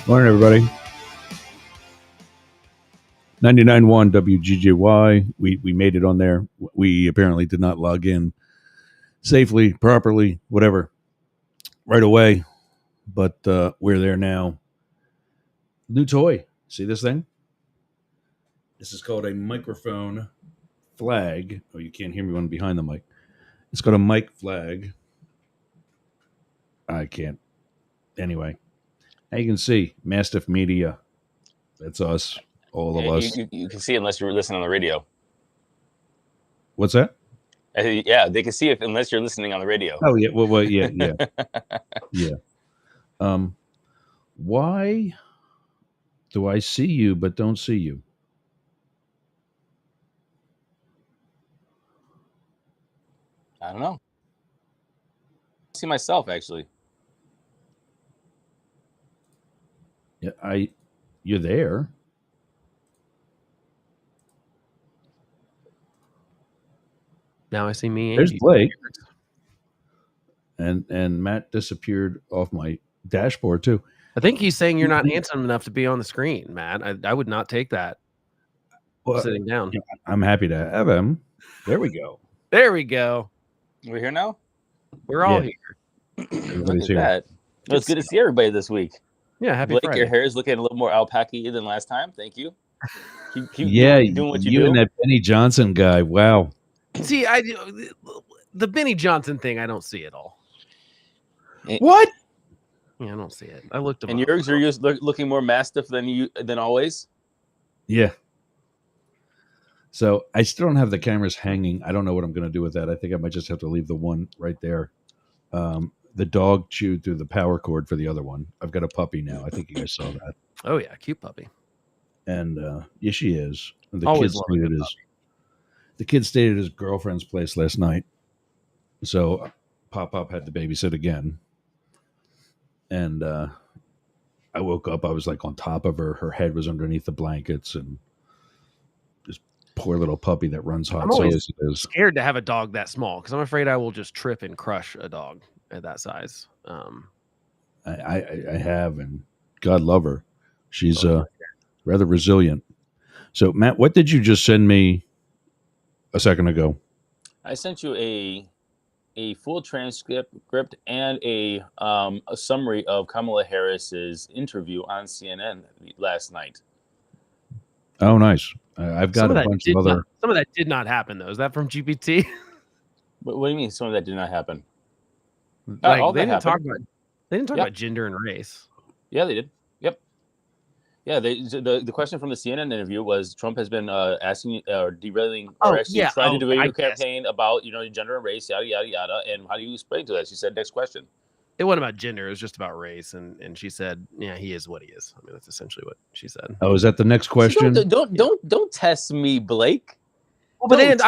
Morning, everybody. 99.1 WGJY. We made it on there. We apparently did not log in safely, properly, whatever, right away. But we're there now. New toy. See this thing? This is called a microphone flag. Oh, you can't hear me when I'm behind the mic. It's got a mic flag. I can't. Anyway, now you can see Mastiff Media. That's us. All of us. You can see it unless you're listening on the radio. What's that? Yeah, they can see it unless you're listening on the radio. Oh yeah, well yeah. Yeah. Why do I see you but don't see you? I don't know. I see myself actually. Yeah, you're there. Now I see me. There's Blake. And Matt disappeared off my dashboard too. I think he's saying you're not handsome enough to be on the screen, Matt. I would not take that. Sitting down. Yeah, I'm happy to have him. There we go. There we go. We're here now? We're all here. Everybody's here. That. It's good to see everybody this week. Yeah, happy Blake, Friday. your hair is looking a little more alpaca-y than last time. Thank you. Keep doing what you do. And that Benny Johnson guy. Wow. See, the Benny Johnson thing, I don't see at all. What? Yeah, I don't see it. I looked. And yours are just looking more mastiff than always. Yeah. So I still don't have the cameras hanging. I don't know what I'm going to do with that. I think I might just have to leave the one right there. The dog chewed through the power cord for the other one. I've got a puppy now. I think you guys saw that. Oh yeah, cute puppy. And yeah, she is. The kid stayed at his girlfriend's place last night. So Pop had to babysit again. And I woke up. I was like on top of her. Her head was underneath the blankets, and this poor little puppy that runs hot. I'm always scared to have a dog that small because I'm afraid I will just trip and crush a dog at that size. I have, and God love her. She's rather resilient. So Matt, what did you just send me a second ago? I sent you a full transcript and a summary of Kamala Harris's interview on CNN last night. Oh, nice. I've got a bunch of other. Some of that did not happen, though. Is that from GPT? What do you mean? Some of that did not happen. Like, they didn't talk about gender and race. Yeah, they did. Yep. Yeah, the question from the CNN interview was Trump has been asking or derailing or actually trying to derail your campaign about gender and race, yada yada yada. And how do you explain to that? She said, next question. It wasn't about gender; it was just about race, and she said, "Yeah, he is what he is." I mean, that's essentially what she said. Oh, is that the next question? Don't test me, Blake. Well, but then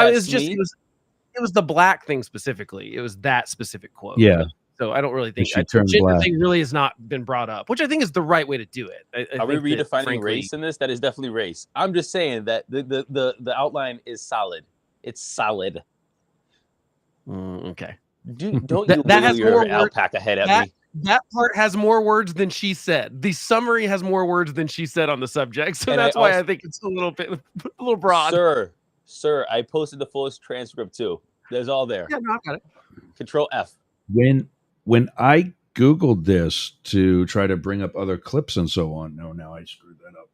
it was the black thing specifically. It was that specific quote. Yeah. So I don't really think the gender thing really has not been brought up, which I think is the right way to do it. Are we redefining race in this? That is definitely race. I'm just saying that the outline is solid. It's solid. Okay. Don't you wiggle your alpaca head at me. That part has more words than she said. The summary has more words than she said on the subject. So that's why I think it's a little broad. Sir, I posted the fullest transcript too. There's all there. Yeah, no, I got it. Control F. When I Googled this to try to bring up other clips and so on, now I screwed that up.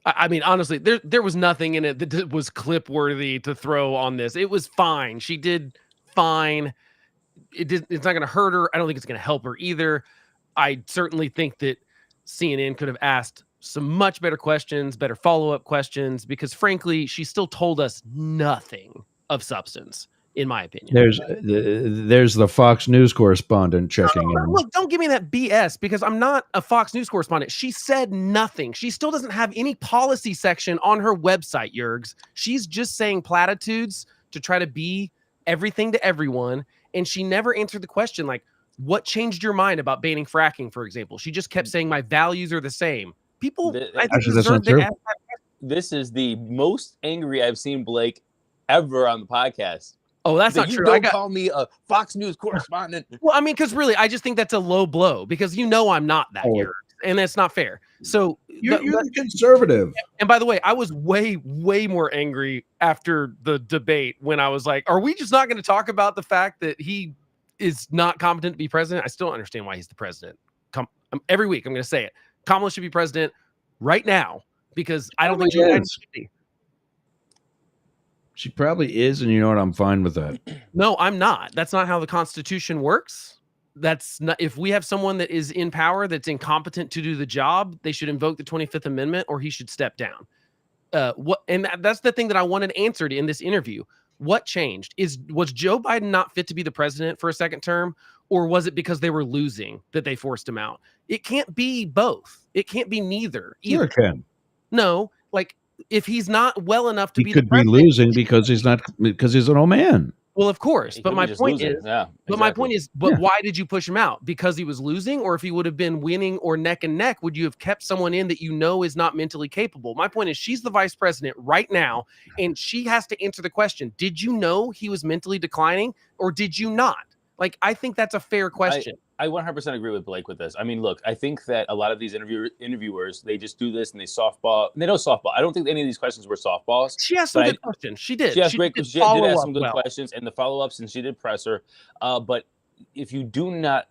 I mean, honestly, there was nothing in it that was clip worthy to throw on this. It was fine. She did fine. It's not going to hurt her. I don't think it's going to help her either. I certainly think that CNN could have asked some much better questions, better follow-up questions, because frankly, she still told us nothing of substance, in my opinion. There's the Fox News correspondent checking in. Look, don't give me that BS, because I'm not a Fox News correspondent. She said nothing. She still doesn't have any policy section on her website, Yergs. She's just saying platitudes to try to be everything to everyone, and she never answered the question, like, what changed your mind about banning fracking, for example? She just kept saying, my values are the same. People, I think, deserve to ask that. This is the most angry I've seen Blake ever on the podcast. Oh, that's not true. Don't call me a Fox News correspondent. Well, I mean, because really, I just think that's a low blow because I'm not that here, and that's not fair. So you're the conservative. And by the way, I was way, way more angry after the debate when I was like, "Are we just not going to talk about the fact that he is not competent to be president?" I still don't understand why he's the president. Every week, I'm going to say it. Kamala should be president right now because I don't think Joe Biden should be. She probably is, and you know what? I'm fine with that. No, I'm not. That's not how the Constitution works. That's not. If we have someone that is in power that's incompetent to do the job, they should invoke the 25th Amendment, or he should step down. That's the thing that I wanted answered in this interview. What changed? Was Joe Biden not fit to be the president for a second term, or was it because they were losing that they forced him out? It can't be both. It can't be neither. Sure, it can. No, like. If he's not well enough to be the president, be losing because he's an old man. Well, of course, but my point is, why did you push him out? Because he was losing, or if he would have been winning or neck and neck, would you have kept someone in that is not mentally capable? My point is, she's the vice president right now, and she has to answer the question: did you know he was mentally declining, or did you not? Like, I think that's a fair question. I 100% agree with Blake with this. I mean, look, I think that a lot of these interviewers, they just do this and they softball. And they know softball. I don't think any of these questions were softballs. She asked some good questions. She did. She did ask some good questions, and the follow-ups, and she did press her. But if you do not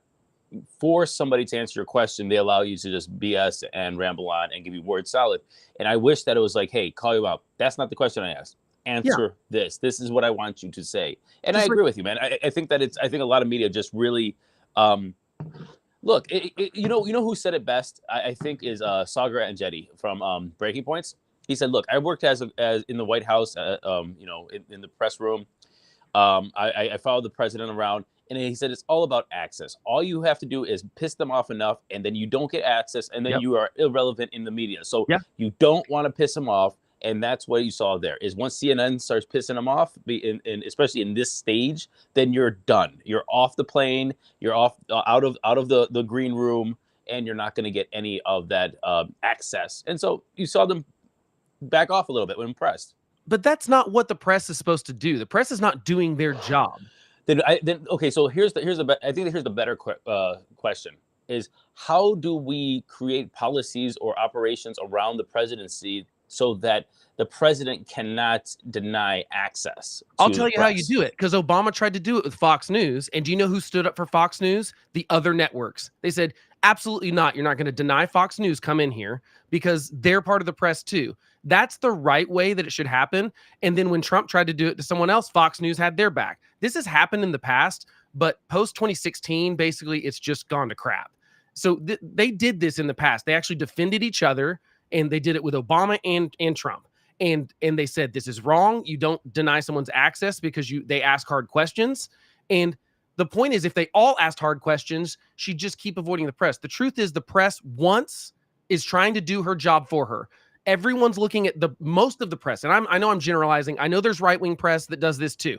force somebody to answer your question, they allow you to just BS and ramble on and give you word salad. And I wish that it was like, hey, call you out. That's not the question I asked. Answer this. This is what I want you to say. And I agree with you, man. I think that I think a lot of media just really look, you know who said it best? I think is Sagar Enjeti from Breaking Points. He said, "Look, I worked as in the White House, in the press room. I followed the president around, and he said it's all about access. All you have to do is piss them off enough, and then you don't get access, and then you are irrelevant in the media. So you don't want to piss them off." And that's what you saw there is once CNN starts pissing them off, especially in this stage, then you're done. You're off the plane. You're off out of the green room, and you're not going to get any of that access. And so you saw them back off a little bit when pressed. But that's not what the press is supposed to do. The press is not doing their job. Okay. So here's the better question is how do we create policies or operations around the presidency so that the president cannot deny access? I'll tell you how you do it, because Obama tried to do it with Fox News. And do you know who stood up for Fox News? The other networks. They said, absolutely not. You're not going to deny Fox News come in here because they're part of the press too. That's the right way that it should happen. And then when Trump tried to do it to someone else, Fox News had their back. This has happened in the past, but post 2016, basically, it's just gone to crap. So they did this in the past. They actually defended each other. And they did it with Obama and Trump. And they said, this is wrong. You don't deny someone's access because they ask hard questions. And the point is, if they all asked hard questions, she'd just keep avoiding the press. The truth is the press is trying to do her job for her. Everyone's looking at most of the press. And I know I'm generalizing. I know there's right-wing press that does this too.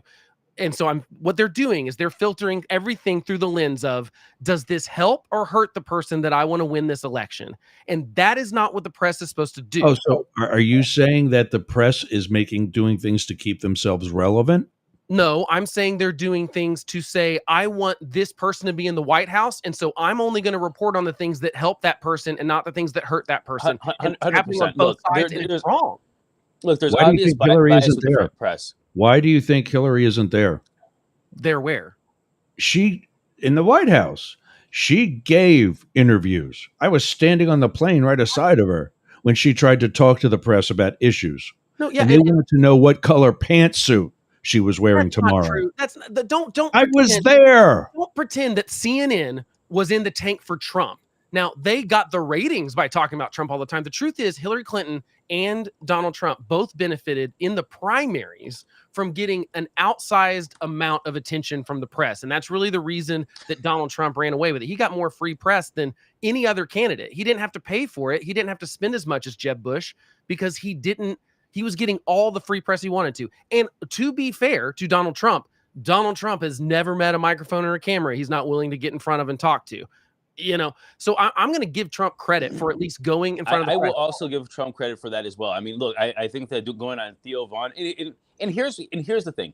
And so what they're doing is they're filtering everything through the lens of, does this help or hurt the person that I want to win this election? And that is not what the press is supposed to do. Oh, so are you saying that the press is doing things to keep themselves relevant? No, I'm saying they're doing things to say, I want this person to be in the White House, and so I'm only going to report on the things that help that person and not the things that hurt that person. 100%. On both sides, and it's wrong. Look, there's obvious bias with the press. Why do you think Hillary isn't there? There where? In the White House. She gave interviews. I was standing on the plane right aside of her when she tried to talk to the press about issues. No, yeah, and they wanted to know what color pantsuit she was wearing tomorrow. Not true. That's don't. I was there. Don't pretend that CNN was in the tank for Trump. Now, they got the ratings by talking about Trump all the time. The truth is, Hillary Clinton and Donald Trump both benefited in the primaries from getting an outsized amount of attention from the press. And that's really the reason that Donald Trump ran away with it. He got more free press than any other candidate. He didn't have to pay for it. He didn't have to spend as much as Jeb Bush because he was getting all the free press he wanted to. And to be fair to Donald Trump has never met a microphone or a camera he's not willing to get in front of and talk to. So I'm going to give Trump credit for at least going in front of the press. I will also give Trump credit for that as well. I mean, look, I think that going on Theo Vaughn, and here's the thing.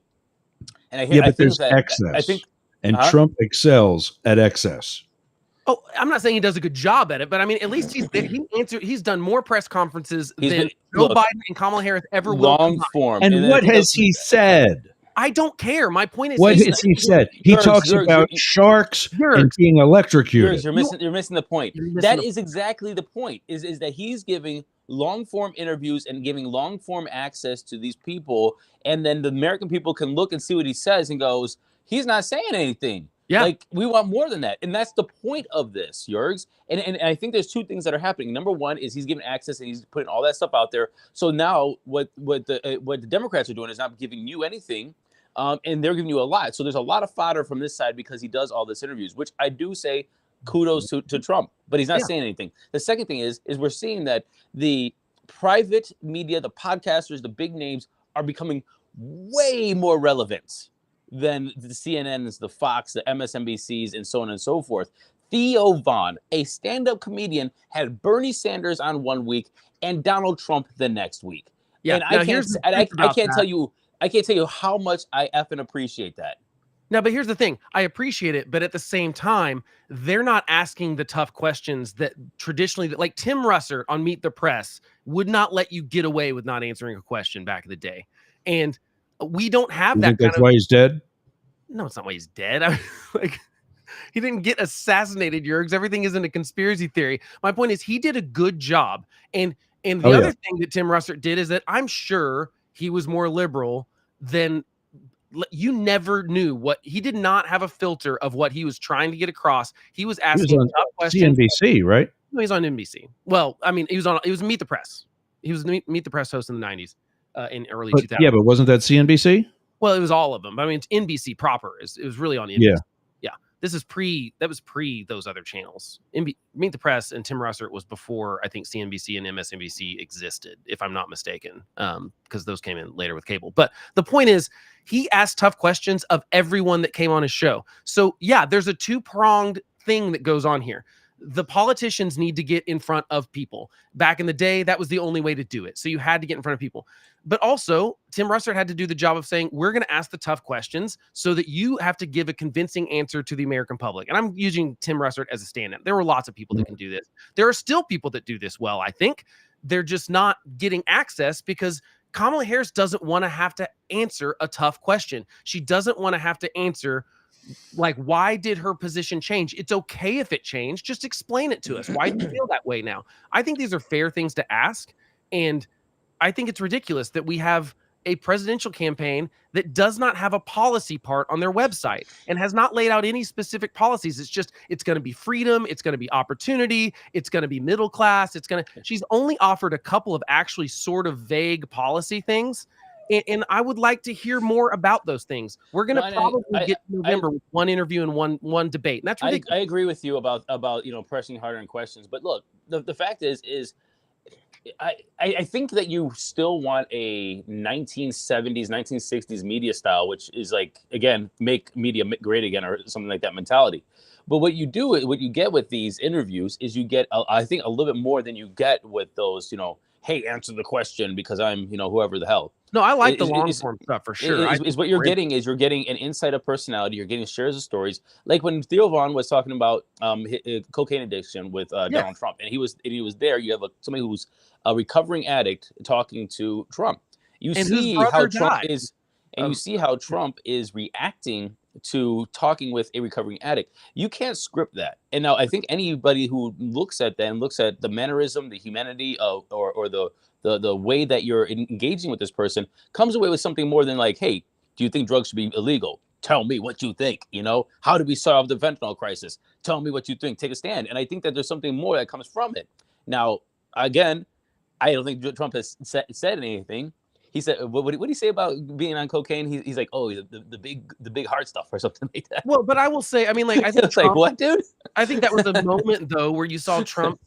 And I hear, but there's excess. I think, and Trump excels at excess. Oh, I'm not saying he does a good job at it, but I mean, at least he's done more press conferences than Joe Biden and Kamala Harris ever will. Long form. And what has he said? I don't care. My point is, what has he said? He talks about sharks and being electrocuted. You're missing the point. That is exactly the point. Is that he's giving long form interviews and giving long form access to these people, and then the American people can look and see what he says and goes, he's not saying anything. Yeah. Like, we want more than that. And that's the point of this, Yergs. And I think there's two things that are happening. Number one is he's giving access and he's putting all that stuff out there. So now what the Democrats are doing is not giving you anything, and they're giving you a lot. So there's a lot of fodder from this side because he does all this interviews, which I do say kudos to Trump, but he's not saying anything. The second thing is we're seeing that the private media, the podcasters, the big names are becoming way more relevant than the CNNs, the Fox, the MSNBCs, and so on and so forth. Theo Von, a stand-up comedian, had Bernie Sanders on one week and Donald Trump the next week. Yeah, and I can't tell you how much I effing appreciate that. No, but here's the thing. I appreciate it, but at the same time, they're not asking the tough questions that traditionally, like Tim Russert on Meet the Press would not let you get away with not answering a question back in the day. And we don't have that. That's why he's dead? No, it's not why he's dead. I mean, like, he didn't get assassinated, Yergs. Everything isn't a conspiracy theory. My point is he did a good job. And the other thing that Tim Russert did is that I'm sure he was more liberal than you never knew what he did not have a filter of what he was trying to get across. He was asking tough questions. CNBC, right? No, he's on NBC. Well, I mean, he was Meet the Press. He was Meet the Press host in the 90s. In early 2000s. Yeah, but wasn't that CNBC? Well, it was all of them. I mean, it's NBC proper. It was really on NBC. Yeah. This is that was pre those other channels. Meet the Press and Tim Russert was before, I think, CNBC and MSNBC existed, if I'm not mistaken, because those came in later with cable. But the point is, he asked tough questions of everyone that came on his show. So, yeah, there's a two-pronged thing that goes on here. The politicians need to get in front of people. Back in the day, that was the only way to do it. So you had to get in front of people. But also, Tim Russert had to do the job of saying, we're going to ask the tough questions so that you have to give a convincing answer to the American public. And I'm using Tim Russert as a stand-in. There were lots of people that can do this. There are still people that do this well, I think. They're just not getting access because Kamala Harris doesn't want to have to answer a tough question. She doesn't want to have to answer, like, why did her position change? It's okay if it changed. Just explain it to us. Why do you feel that way now? I think these are fair things to ask. And I think it's ridiculous that we have a presidential campaign that does not have a policy part on their website and has not laid out any specific policies. It's going to be freedom. It's going to be opportunity. It's going to be middle class. She's only offered a couple of actually sort of vague policy things. And I would like to hear more about those things. We're going to probably get to November with one interview and one debate. And that's ridiculous. I agree with you about pressing harder on questions. But look, the fact is I think that you still want a 1970s, 1960s media style, which is like, again, make media great again or something like that mentality. But what you get with these interviews is you get, I think, a little bit more than you get with those, hey, answer the question because I'm, whoever the hell. No, I like the long form stuff for sure. Is what you're getting is you're getting an insight of personality. You're getting shares of stories. Like when Theo Von was talking about cocaine addiction with Donald Trump, and he was there. You have somebody who's a recovering addict talking to Trump. You see how Trump is reacting to talking with a recovering addict. You can't script that. And now I think anybody who looks at that and looks at the mannerism, the humanity of or the way that you're engaging with this person comes away with something more than like, hey, do you think drugs should be illegal? Tell me what you think. How do we solve the fentanyl crisis? Tell me what you think. Take a stand. And I think that there's something more that comes from it. Now, again, I don't think Trump has said anything. He said, what did he say about being on cocaine? He's like, oh, the big heart stuff or something like that. Well, but I will say, I mean, like, I think it's like, what, dude? I think that was a moment though where you saw Trump,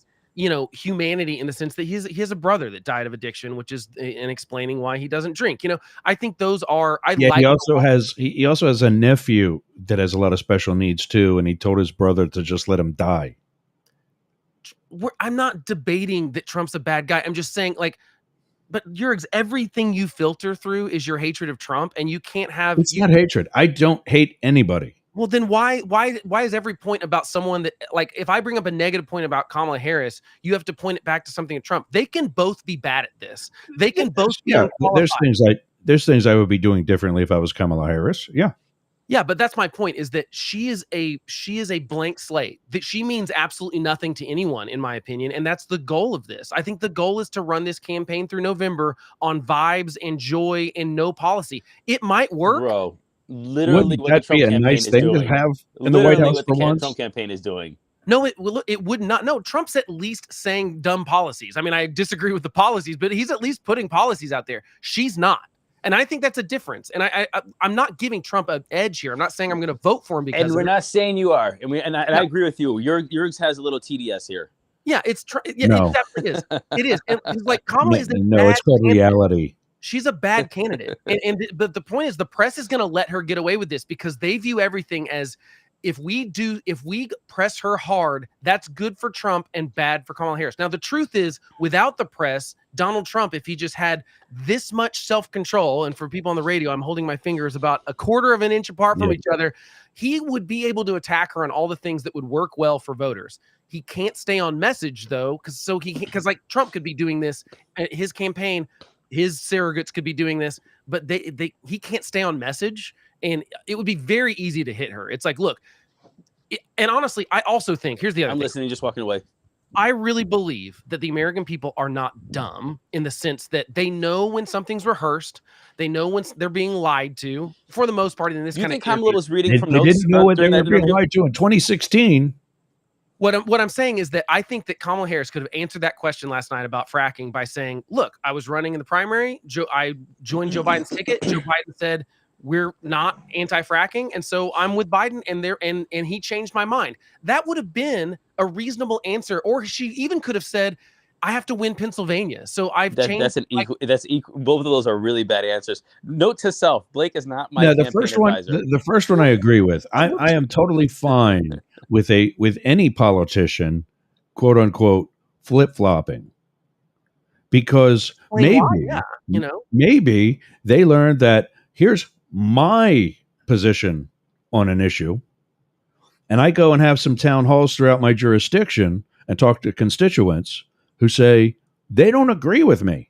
humanity in the sense that he has a brother that died of addiction, which is in explaining why he doesn't drink. I think those are. He also has a nephew that has a lot of special needs too, and he told his brother to just let him die. I'm not debating that Trump's a bad guy. I'm just saying, like, but everything you filter through is your hatred of Trump, and you can't have. It's not hatred. I don't hate anybody. Well, then why is every point about someone that, like, if I bring up a negative point about Kamala Harris, you have to point it back to something of Trump? They can both be bad at this. They can both. Yeah, there's things I would be doing differently if I was Kamala Harris. Yeah. Yeah, but that's my point, is that she is a blank slate. That she means absolutely nothing to anyone, in my opinion, and that's the goal of this. I think the goal is to run this campaign through November on vibes and joy and no policy. It might work, bro. Literally, wouldn't that be a nice thing to have in the White House for once? Trump campaign is doing. No, it would not. No, Trump's at least saying dumb policies. I mean, I disagree with the policies, but he's at least putting policies out there. She's not. And I think that's a difference. And I'm not giving Trump an edge here. I'm not saying I'm going to vote for him because. And we're not saying you are. And I agree with you. Yours has a little TDS here. Yeah, it definitely is. It is. And it's like Kamala is. No, it's called reality. She's a bad candidate. But the point is, the press is going to let her get away with this because they view everything as, if we press her hard, that's good for Trump and bad for Kamala Harris. Now, the truth is, without the press, Donald Trump, if he just had this much self-control, and for people on the radio, I'm holding my fingers about a quarter of an inch apart from each other, he would be able to attack her on all the things that would work well for voters. He can't stay on message, though, because like Trump could be doing this, his campaign, his surrogates could be doing this, but he can't stay on message. And it would be very easy to hit her. It's like, look, and honestly, I also think, here's the other thing. I'm listening, just walking away. I really believe that the American people are not dumb in the sense that they know when something's rehearsed. They know when they're being lied to, for the most part. In this kind of, you think Kamala was reading from notes? They didn't know what they were being interview? lied to in 2016. What I'm saying is that I think that Kamala Harris could have answered that question last night about fracking by saying, look, I was running in the primary. I joined Joe Biden's ticket. Joe Biden said, we're not anti-fracking, and so I'm with Biden, and he changed my mind. That would have been a reasonable answer. Or she even could have said, I have to win Pennsylvania, so I've changed. That's equal. Both of those are really bad answers. Note to self: Blake is not my the first advisor. The first one I agree with. I am totally fine with any politician, quote unquote, flip flopping, because maybe they learned that here's my position on an issue, and I go and have some town halls throughout my jurisdiction and talk to constituents who say they don't agree with me,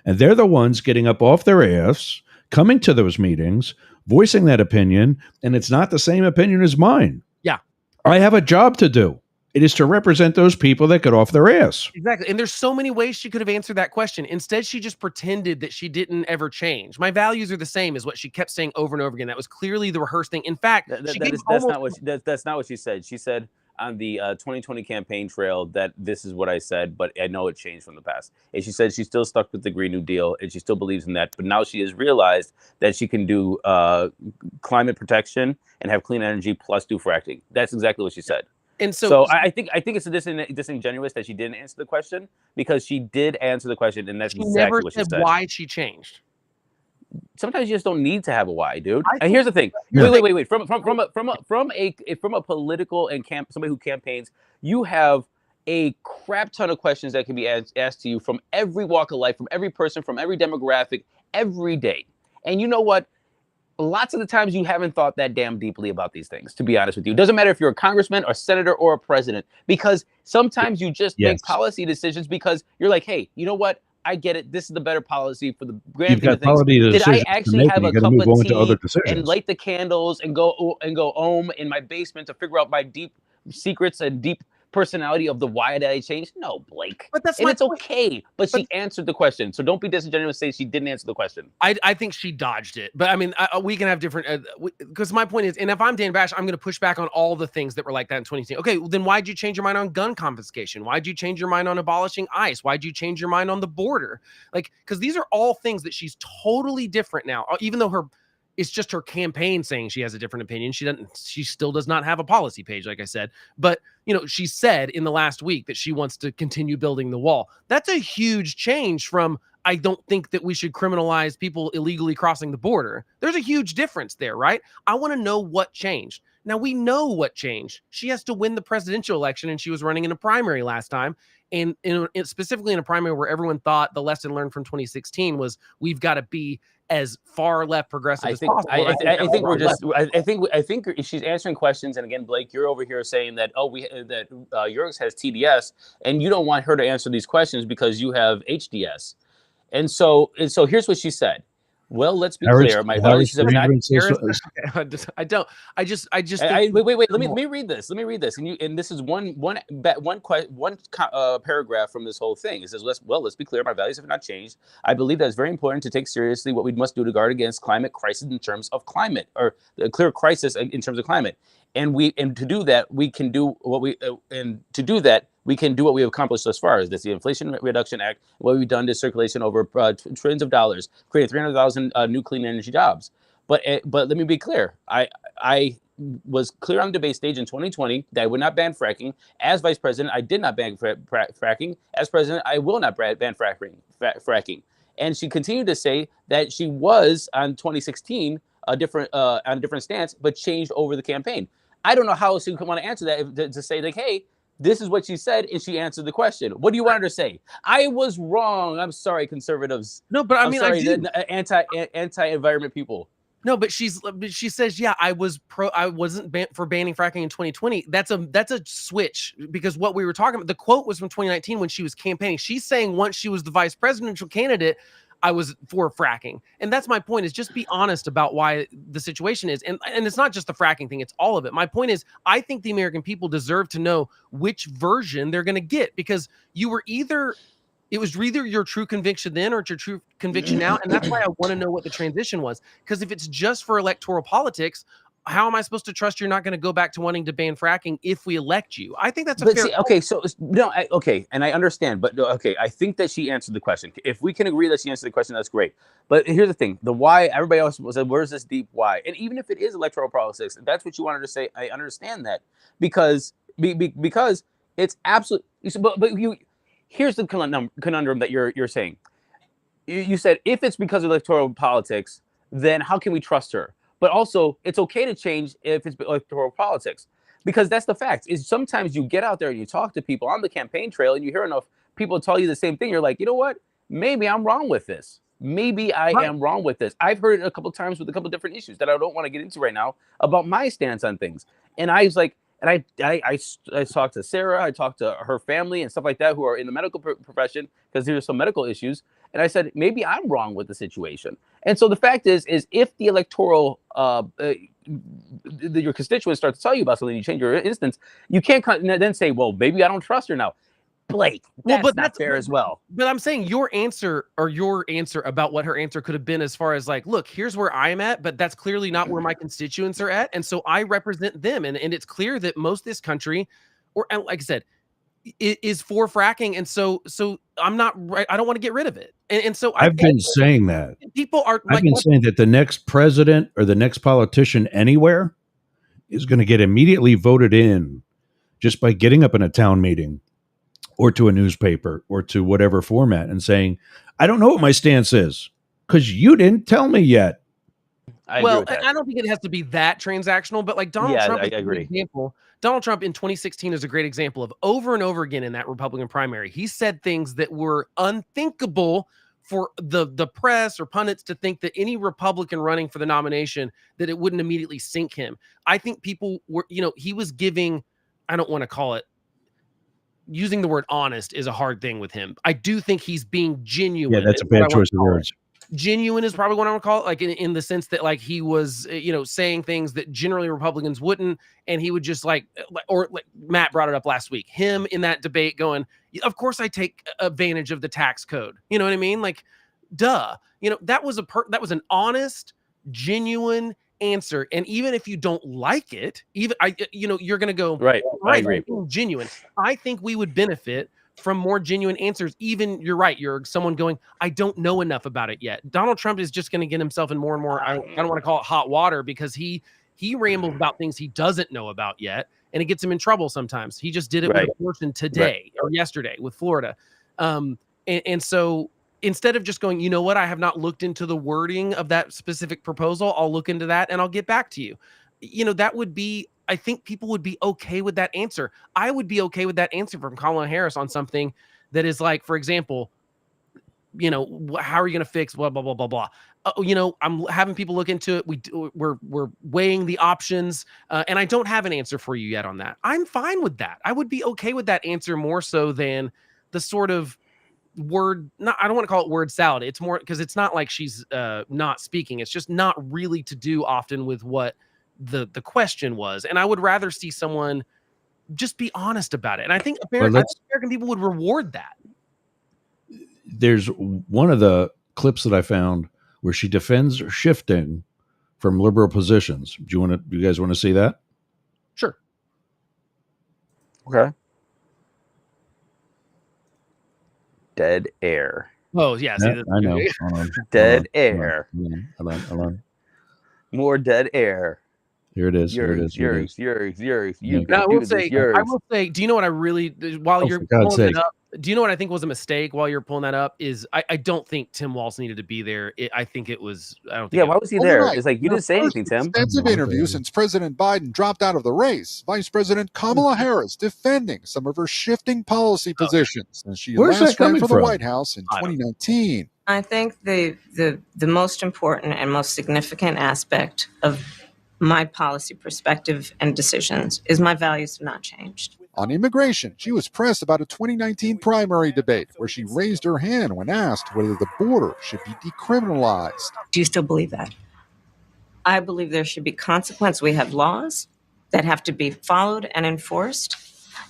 and they're the ones getting up off their ass, coming to those meetings, voicing that opinion, and it's not the same opinion as mine. Yeah, I have a job to do. It is to represent those people that get off their ass. Exactly. And there's so many ways she could have answered that question. Instead, she just pretended that she didn't ever change. My values are the same, is what she kept saying over and over again. That was clearly the rehearsed thing. In fact, that's not what she said. She said on the 2020 campaign trail that this is what I said, but I know it changed from the past. And she said she's still stuck with the Green New Deal, and she still believes in that. But now she has realized that she can do climate protection and have clean energy plus do fracking. That's exactly what she said. And so I think it's disingenuous that she didn't answer the question, because she did answer the question, and that's exactly what she said. Why she changed. Sometimes you just don't need to have a why, dude. And here's the thing. Wait. From a political and somebody who campaigns, you have a crap ton of questions that can be asked to you from every walk of life, from every person, from every demographic, every day. And you know what? Lots of the times you haven't thought that damn deeply about these things, to be honest with you. It doesn't matter if you're a congressman or senator or a president, because sometimes you just make policy decisions because you're like, hey, you know what? I get it. This is the better policy for the grand scheme of things. Did I actually have a cup of tea and light the candles and go home in my basement to figure out my deep secrets and deep personality of the why did I change? No, Blake. But that's it's okay. But she answered the question, so don't be disingenuous and say she didn't answer the question. I think she dodged it. But I mean, we can have different. Because my point is, and if I'm Dan Bash, I'm going to push back on all the things that were like that in 2016. Okay, well, then why'd you change your mind on gun confiscation? Why'd you change your mind on abolishing ICE? Why'd you change your mind on the border? Like, because these are all things that she's totally different now. Even though it's just her campaign saying she has a different opinion. She still does not have a policy page, like I said. But, she said in the last week that she wants to continue building the wall. That's a huge change from, I don't think that we should criminalize people illegally crossing the border. There's a huge difference there, right? I want to know what changed. Now we know what changed. She has to win the presidential election, and she was running in a primary last time. And specifically in a primary where everyone thought the lesson learned from 2016 was we've got to be as far left progressive as possible. I think she's answering questions. And again, Blake, you're over here saying that Yerkes has TDS, and you don't want her to answer these questions because you have HDS. And so here's what she said. Well, let's be clear. My values have not. I don't. I just. Wait. Let me read this. And this is one paragraph from this whole thing. It says, let's be clear. My values have not changed. I believe that it's very important to take seriously what we must do to guard against climate crisis in terms of climate, or the clear crisis in terms of climate. And to do that, we can do what we have accomplished thus far. That's the Inflation Reduction Act, what we've done to circulation over trillions of dollars, creating 300,000 new clean energy jobs. But let me be clear. I was clear on the debate stage in 2020 that I would not ban fracking. As vice president, I did not ban fracking. As president, I will not ban fracking. And she continued to say that she was on 2016 on a different stance, but changed over the campaign. I don't know how else you want to answer that to say like, hey, this is what she said, and she answered the question. What do you want her to say? I was wrong. I'm sorry, conservatives. No, but I mean, sorry, anti-environment people. No, but she says, yeah, I wasn't for banning fracking in 2020. That's a switch, because what we were talking about, the quote was from 2019 when she was campaigning. She's saying once she was the vice presidential candidate, I was for fracking. And that's my point, is just be honest about why the situation is. And it's not just the fracking thing, it's all of it. My point is, I think the American people deserve to know which version they're going to get, because it was either your true conviction then or it's your true conviction now. And that's why I want to know what the transition was. Because if it's just for electoral politics, how am I supposed to trust you're not going to go back to wanting to ban fracking if we elect you? I think that's and I understand, but okay, I think that she answered the question. If we can agree that she answered the question, that's great. But here's the thing: the why. Everybody else said, "Where's this deep why?" And even if it is electoral politics, if that's what you wanted to say, I understand that, because it's absolute. But here's the conundrum that you're saying. You said if it's because of electoral politics, then how can we trust her? But also, it's okay to change if it's electoral politics, because that's the fact. Is sometimes you get out there and you talk to people on the campaign trail, and you hear enough people tell you the same thing. You're like, you know what? Maybe I'm wrong with this. Maybe I am wrong with this. I've heard it a couple of times with a couple of different issues that I don't want to get into right now about my stance on things. And I was like, and I talked to Sarah, I talked to her family and stuff like that who are in the medical profession, because there's some medical issues. And I said, maybe I'm wrong with the situation. And so the fact is if the electoral, your constituents start to tell you about something, you change your instance, you can't then say, well, maybe I don't trust her now. Blake, that's not fair as well. But I'm saying your answer about what her answer could have been, as far as like, look, here's where I'm at, but that's clearly not where my constituents are at. And so I represent them. And it's clear that most of this country, and like I said, is for fracking. And so I'm not right. I don't want to get rid of it. And so I've been saying that. People are I've been saying that the next president or the next politician anywhere is going to get immediately voted in just by getting up in a town meeting or to a newspaper or to whatever format and saying, I don't know what my stance is because you didn't tell me yet. I don't think it has to be that transactional, but like Donald Trump, I agree. Donald Trump in 2016 is a great example of over and over again in that Republican primary. He said things that were unthinkable for the press or pundits to think, that any Republican running for the nomination, that it wouldn't immediately sink him. I think people were, he was giving, I don't want to call it, using the word honest is a hard thing with him. I do think he's being genuine. Yeah, that's a bad choice of words. Genuine is probably what I would call it, like in the sense that like he was, saying things that generally Republicans wouldn't, and he would just like Matt brought it up last week, him in that debate going, of course I take advantage of the tax code. You know what I mean? Like, duh. That was an honest, genuine answer. And even if you don't like it, you're going to go, right. I agree. Genuine. I think we would benefit from more genuine answers. Even you're right. You're someone going, I don't know enough about it yet. Donald Trump is just going to get himself in more and more. I don't want to call it hot water, because he rambles about things he doesn't know about yet, and it gets him in trouble sometimes. He just did it with abortion today or yesterday with Florida. And so instead of just going, you know what, I have not looked into the wording of that specific proposal, I'll look into that and I'll get back to you. that would be, I think people would be okay with that answer. I would be okay with that answer from Kamala Harris on something that is like, for example, how are you going to fix blah, blah, blah, blah, blah. I'm having people look into it. We're weighing the options, and I don't have an answer for you yet on that. I'm fine with that. I would be okay with that answer more so than the sort of I don't want to call it word salad. It's more because it's not like she's not speaking. It's just not really to do often with what the question was. And I would rather see someone just be honest about it. And I think American people would reward that. There's one of the clips that I found where she defends shifting from liberal positions. Do you guys want to see that? Sure. Okay. Dead air. Oh, yeah. See, I know. Dead air. Hold on. More dead air. Here it is. Yours. I will say, do you know what I really, while you're pulling it up, do you know what I think was a mistake while you're pulling that up is I don't think Tim Walz needed to be there. I think it was, I don't think. Yeah, why was he there? Right. It's like, you didn't say anything, Tim. Extensive interview since President Biden dropped out of the race. Vice President Kamala Harris defending some of her shifting policy positions as she last ran for the White House in 2019. I think the most important and most significant aspect of my policy perspective and decisions is my values have not changed. On immigration, she was pressed about a 2019 primary debate where she raised her hand when asked whether the border should be decriminalized. Do you still believe that? I believe there should be consequence. We have laws that have to be followed and enforced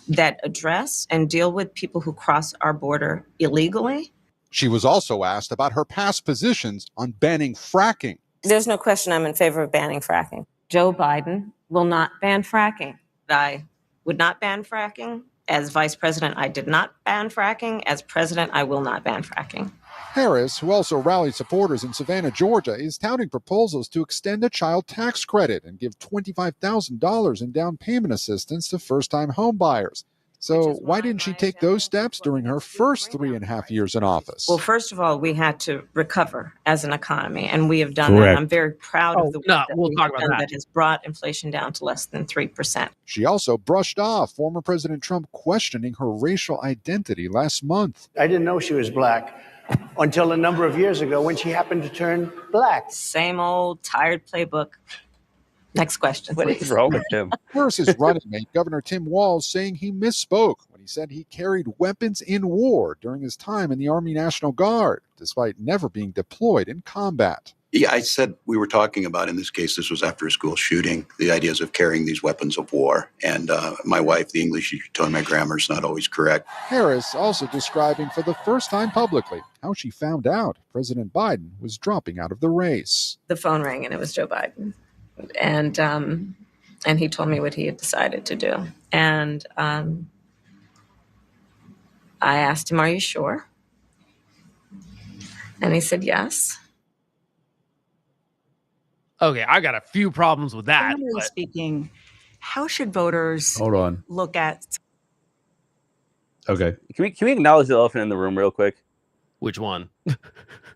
that address and deal with people who cross our border illegally. She was also asked about her past positions on banning fracking. There's no question I'm in favor of banning fracking. Joe Biden will not ban fracking. I would not ban fracking. As vice president, I did not ban fracking. As president, I will not ban fracking. Harris, who also rallied supporters in Savannah, Georgia, is touting proposals to extend a child tax credit and give $25,000 in down payment assistance to first-time home buyers. So why didn't she take those steps during her first 3.5 years in office? Well, first of all, we had to recover as an economy, and we have done that. I'm very proud of the work that has brought inflation down to less than 3%. She also brushed off former President Trump questioning her racial identity last month. I didn't know she was black until a number of years ago when she happened to turn black. Same old tired playbook. Next question, please. What is wrong with him? Versus running mate Governor Tim Walz saying he misspoke when he said he carried weapons in war during his time in the Army National Guard, despite never being deployed in combat. Yeah, I said we were talking about, in this case, this was after a school shooting, the ideas of carrying these weapons of war. And my wife, the English teacher, told me my grammar is not always correct. Harris also describing for the first time publicly how she found out President Biden was dropping out of the race. The phone rang and it was Joe Biden. And he told me what he had decided to do. And I asked him, "Are you sure?" And he said, "Yes." Okay, I got a few problems with that. Generally speaking, how should voters look at? Okay. Can we acknowledge the elephant in the room real quick? Which one?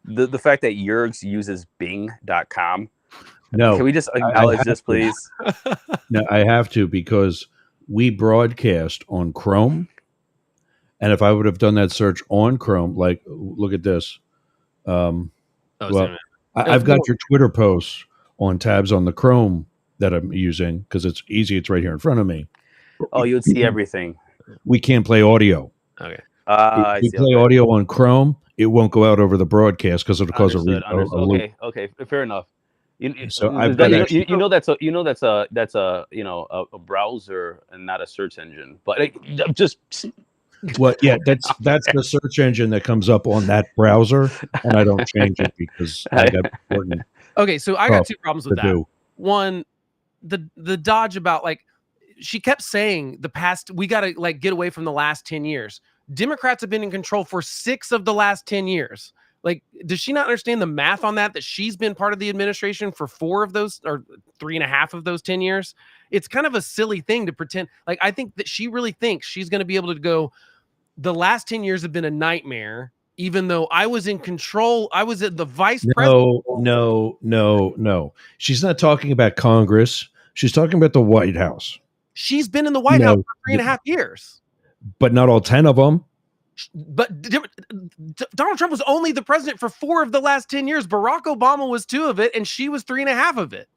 the fact that Yergs uses Bing.com. No. Can we just acknowledge this, please? No, I have to, because we broadcast on Chrome. And if I would have done that search on Chrome, like, look at this. I've got your Twitter posts on tabs on the Chrome that I'm using because it's easy. It's right here in front of me. Oh, you would see everything. We can't play audio. Okay. If we play audio on Chrome, it won't go out over the broadcast because it'll cause a loop. Okay, fair enough. That's a browser and not a search engine. But just well, yeah, that's the search engine that comes up on that browser, and I don't change it because I got important. Okay, so I got two problems with that. One, the dodge about, like, she kept saying we got to get away from the last 10 years. Democrats have been in control for 6 of the last 10 years. Like, does she not understand the math on that she's been part of the administration for 4 of those, or 3.5 of those 10 years? It's kind of a silly thing to pretend. Like, I think that she really thinks she's going to be able to go, the last 10 years have been a nightmare, even though I was in control. I was at the vice president. No. She's not talking about Congress. She's talking about the White House. She's been in the White House for 3.5 years. But not all 10 of them. But Donald Trump was only the president for 4 of the last 10 years. Barack Obama was 2 of it, and she was 3.5 of it.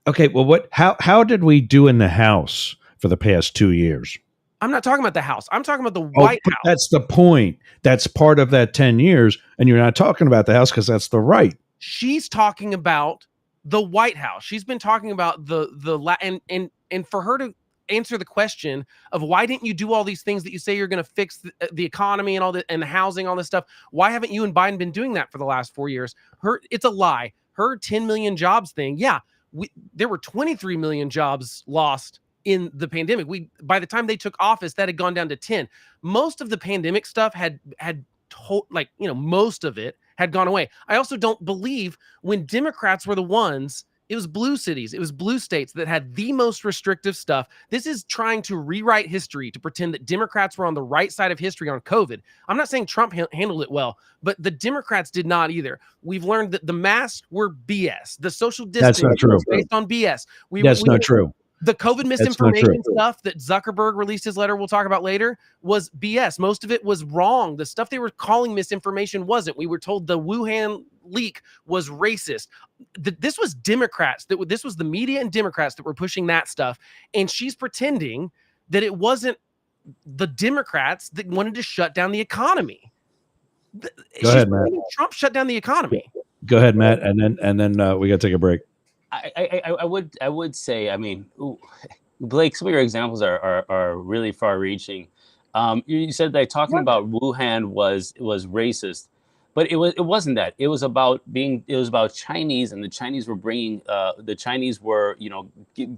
Okay, well, how did we do in the House for the past 2 years? I'm not talking about the House. I'm talking about the White House. That's the point. That's part of that 10 years, and you're not talking about the House because that's the right. She's talking about the White House. She's been talking about and for her to answer the question of why didn't you do all these things that you say you're going to fix the economy and all that and the housing, all this stuff? Why haven't you and Biden been doing that for the last 4 years? It's a lie. Her 10 million jobs thing. Yeah, there were 23 million jobs lost in the pandemic. By the time they took office, that had gone down to 10. Most of the pandemic stuff most of it had gone away. I also don't believe when Democrats were the ones, it was blue cities, it was blue states that had the most restrictive stuff. This is trying to rewrite history to pretend that Democrats were on the right side of history on COVID. I'm not saying Trump handled it well, but the Democrats did not either. We've learned that the masks were BS. The social distancing was based on BS. That's not true. The COVID misinformation stuff that Zuckerberg released his letter we'll talk about later was BS. Most of it was wrong. The stuff they were calling misinformation wasn't. We were told the Wuhan leak was racist. This was Democrats. This was the media and Democrats that were pushing that stuff. And she's pretending that it wasn't the Democrats that wanted to shut down the economy. Go ahead, Matt. Trump shut down the economy. Go ahead, Matt. And then we got to take a break. I would say, I mean, Blake, some of your examples are really far-reaching. You said that talking about Wuhan was racist, but it wasn't that. It was about Chinese, and the Chinese were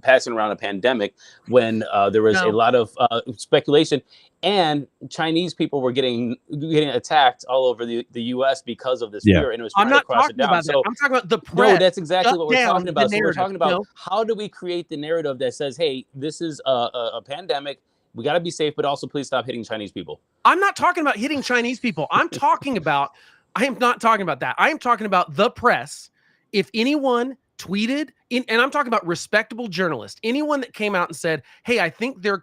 passing around a pandemic when there was a lot of speculation, and Chinese people were getting attacked all over the U.S. because of this fear, and it was trying to cross it down. I'm talking about the press. No, that's exactly what we're talking about. So we're talking about how do we create the narrative that says, hey, this is a pandemic. We got to be safe, but also please stop hitting Chinese people. I'm not talking about hitting Chinese people. I am not talking about that. I am talking about the press. If anyone tweeted, and I'm talking about respectable journalists, anyone that came out and said, hey, I think this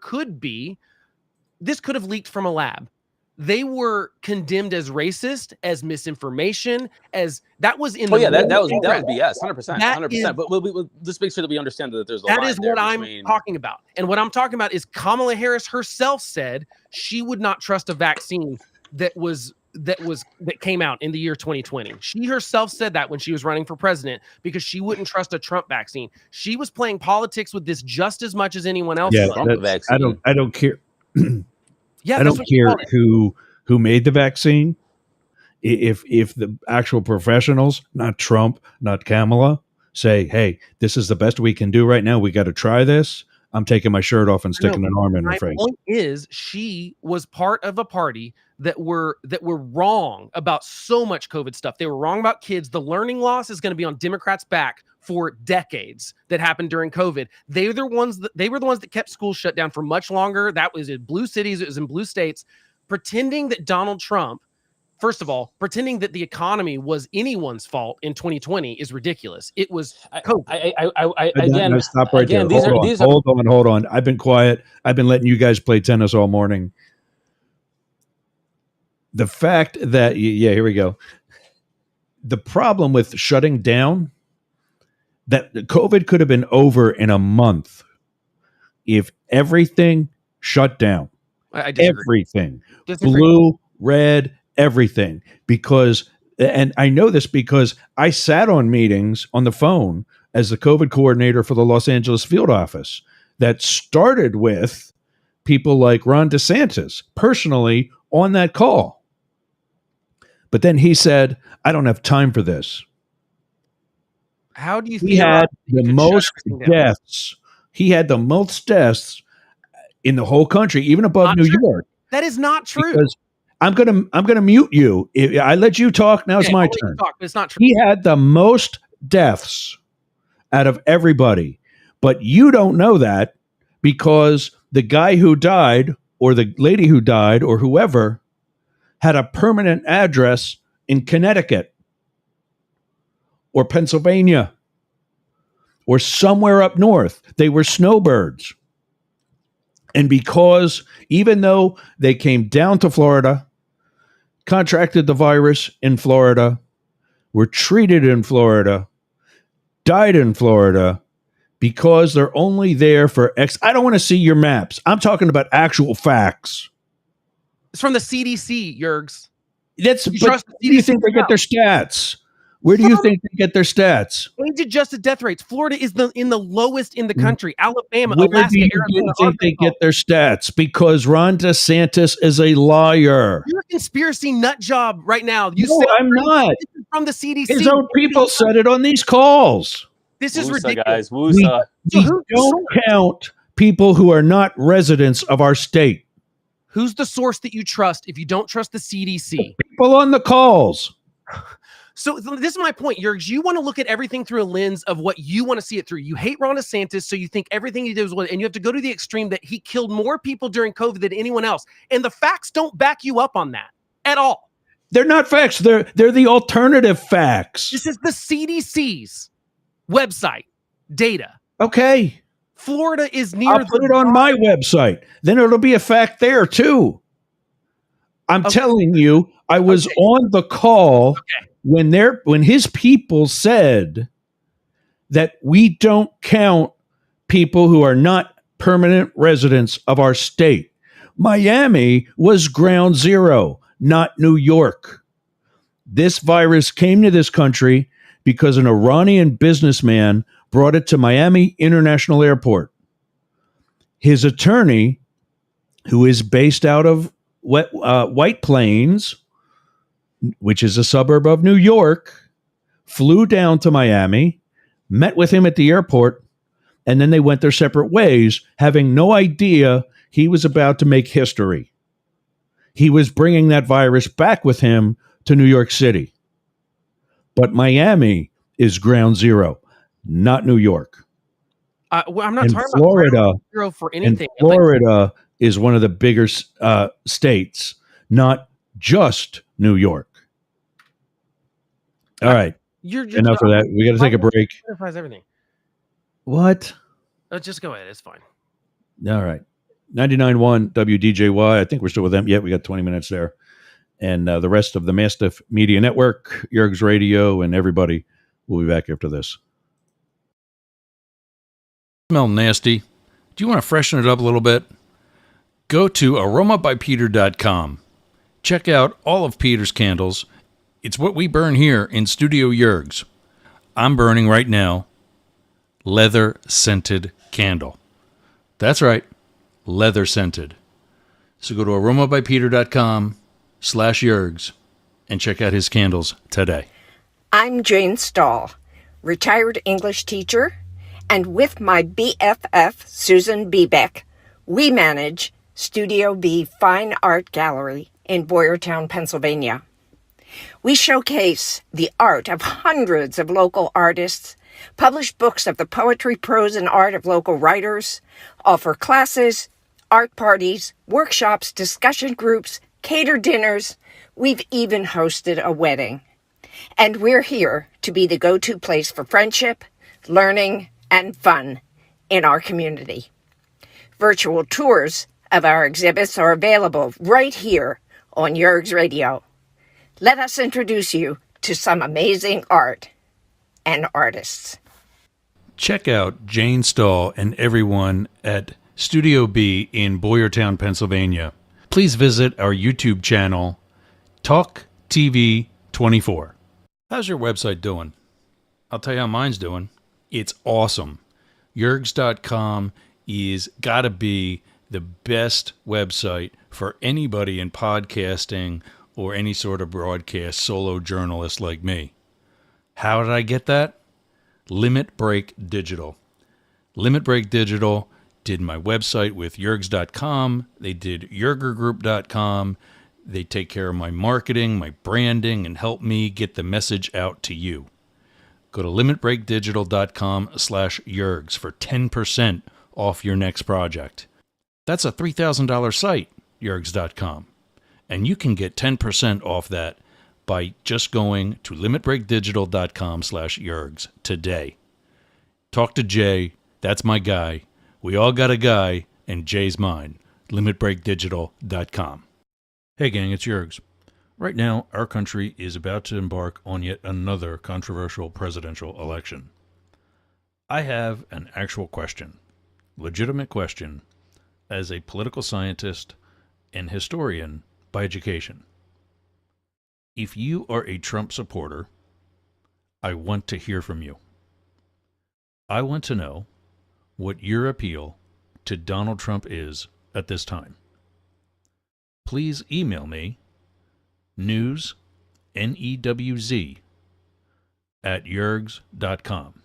could have leaked from a lab. They were condemned as racist, as misinformation, as that was in. Oh yeah, that was BS, 100%. But we'll just make sure that we understand that there's a line there. That is what I'm talking about, and what I'm talking about is Kamala Harris herself said she would not trust a vaccine that came out in the year 2020. She herself said that when she was running for president because she wouldn't trust a Trump vaccine. She was playing politics with this just as much as anyone else. Yeah, I don't care. Yeah, I don't care who made the vaccine. If the actual professionals, not Trump, not Kamala, say, "Hey, this is the best we can do right now. We got to try this." I'm taking my shirt off and sticking an arm in her face. My point is, she was part of a party that were wrong about so much COVID stuff. They were wrong about kids. The learning loss is going to be on Democrats' back for decades that happened during COVID. They were the ones that kept schools shut down for much longer. That was in blue cities. It was in blue states. Pretending that Donald Trump, first of all, pretending that the economy was anyone's fault in 2020 is ridiculous. It was COVID. Stop right there. Hold on. I've been quiet. I've been letting you guys play tennis all morning. The fact that, here we go. The problem with shutting down, that COVID could have been over in a month if everything shut down. I disagree. Everything. Blue, red, everything. Because, and I know this because I sat on meetings on the phone as the COVID coordinator for the Los Angeles field office that started with people like Ron DeSantis personally on that call. But then he said, I don't have time for this. How do you feel? He had the most deaths. He had the most deaths in the whole country, even above New York. That is not true. Because I'm gonna mute you. I let you talk. Now it's my turn. Talk, but it's not true. He had the most deaths out of everybody, but you don't know that because the guy who died or the lady who died or whoever had a permanent address in Connecticut or Pennsylvania or somewhere up north. They were snowbirds. And because even though they came down to Florida, contracted the virus in Florida, were treated in Florida, died in Florida, because they're only there for X. I don't want to see your maps. I'm talking about actual facts. It's from the CDC, Yergs. Where do you think they get their stats? Where do you think they get their stats? Age-adjusted death rates. Florida is in the lowest in the country. Alabama, Where Alaska, do you Arizona, think they get their stats? Because Ron DeSantis is a liar. You're a conspiracy nut job right now. I'm not. This is from the CDC. His own people said it on these calls. This is Woosa, ridiculous. guys. Woosa. We don't count people who are not residents of our state. Who's the source that you trust if you don't trust the CDC? People on the calls. So this is my point, Yergs. You want to look at everything through a lens of what you want to see it through. You hate Ron DeSantis, so you think everything he did was and you have to go to the extreme that he killed more people during COVID than anyone else. And the facts don't back you up on that at all. They're not facts. They're the alternative facts. This is the CDC's website data. Okay. Florida is near. I'll put it on my website. Then it'll be a fact there too. I'm telling you, I was on the call when his people said that we don't count people who are not permanent residents of our state. Miami was ground zero, not New York. This virus came to this country because an Iranian businessman brought it to Miami International Airport. His attorney, who is based out of White Plains, which is a suburb of New York, flew down to Miami, met with him at the airport, and then they went their separate ways, having no idea he was about to make history. He was bringing that virus back with him to New York City. But Miami is ground zero, not New York. I'm not and talking Florida, about ground zero for anything. And Florida is one of the bigger states, not just New York. All right. Enough of that. We got to take a break. Everything. What? Just go ahead. It's fine. All right. 99.1 WDJY. I think we're still with them. Yeah, we got 20 minutes there. And the rest of the Mastiff Media Network, Yergs Radio, and everybody will be back after this. Smell nasty. Do you want to freshen it up a little bit? Go to aromabypeter.com. Check out all of Peter's candles. It's what we burn here in Studio Yergs. I'm burning right now leather scented candle. That's right, leather scented. So go to aromabypeter.com/Yergs and check out his candles today. I'm Jane Stahl, retired English teacher, and with my BFF, Susan Bebeck, we manage Studio B Fine Art Gallery in Boyertown, Pennsylvania. We showcase the art of hundreds of local artists, publish books of the poetry, prose, and art of local writers, offer classes, art parties, workshops, discussion groups, cater dinners. We've even hosted a wedding. And we're here to be the go-to place for friendship, learning, and fun in our community. Virtual tours of our exhibits are available right here on Yergs Radio. Let us introduce you to some amazing art and artists. Check out Jane Stahl and everyone at Studio B in Boyertown, Pennsylvania. Please visit our YouTube channel, Talk TV 24. How's your website doing? I'll tell you how mine's doing. It's awesome. Yergs.com is gotta be the best website for anybody in podcasting or any sort of broadcast solo journalist like me. How did I get that? Limit Break Digital. Limit Break Digital did my website with Yergs.com. They did YergerGroup.com. They take care of my marketing, my branding, and help me get the message out to you. Go to limitbreakdigital.com/Yergs for 10% off your next project. That's a $3,000 site, Yergs.com. And you can get 10% off that by just going to limitbreakdigital.com/Yergs today. Talk to Jay. That's my guy. We all got a guy, and Jay's mine. LimitBreakDigital.com. Hey gang, it's Yergs. Right now, our country is about to embark on yet another controversial presidential election. I have an actual question, legitimate question, as a political scientist and historian by education. If you are a Trump supporter, I want to hear from you. I want to know what your appeal to Donald Trump is at this time. Please email me news, N-E-W-Z, at yergs.com.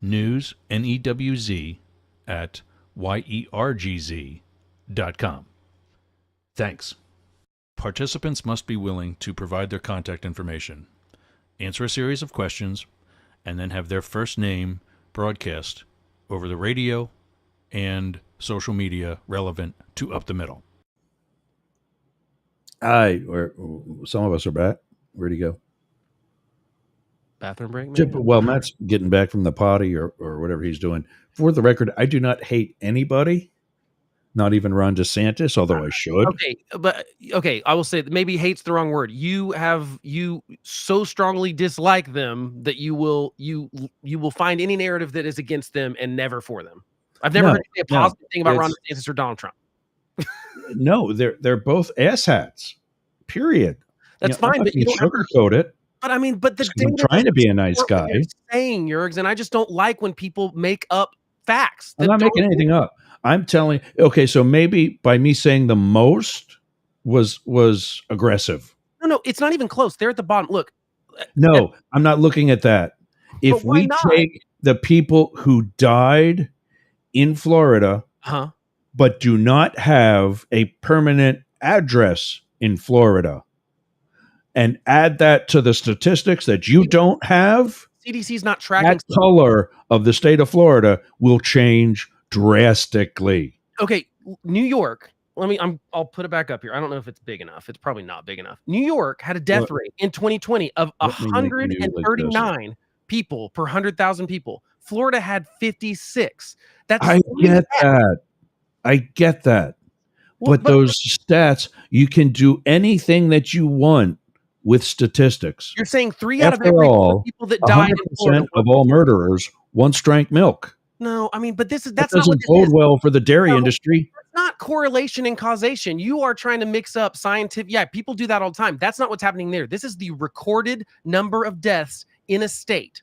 News, N-E-W-Z, at yergz.com. Thanks. Participants must be willing to provide their contact information, answer a series of questions, and then have their first name broadcast over the radio and social media relevant to Up the Middle. Some of us are back. Where'd he go? Bathroom break, maybe? Well, Matt's getting back from the potty or whatever he's doing. For the record, I do not hate anybody, not even Ron DeSantis, although I should. Okay, I will say that maybe hate's the wrong word. You so strongly dislike them that you will find any narrative that is against them and never for them. I've never heard you say a positive thing about Ron DeSantis or Donald Trump. No, they're both asshats. Period. That's fine, but you don't sugarcoat it. But I mean, but I'm trying to be a nice guy. Saying Yergs, and I just don't like when people make up facts. I'm not making anything up. I'm telling. Okay, so maybe by me saying the most was aggressive. No, it's not even close. They're at the bottom. Look. No, I'm not looking at that. If we take the people who died in Florida, but do not have a permanent address in Florida, and add that to the statistics that you don't have, CDC's not tracking. That color of the state of Florida will change drastically. Okay, New York. I'll put it back up here. I don't know if it's big enough. It's probably not big enough. New York had a death rate in 2020 of 139 people per 100,000 people. Florida had 56. I get that. Well, but those stats, you can do anything that you want with statistics. You're saying 3 out of every 4 people that died in Florida of all murderers once drank milk. No, I mean, but that's not what this bode well for the dairy industry. That's not correlation and causation. You are trying to mix up scientific. Yeah, people do that all the time. That's not what's happening there. This is the recorded number of deaths in a state.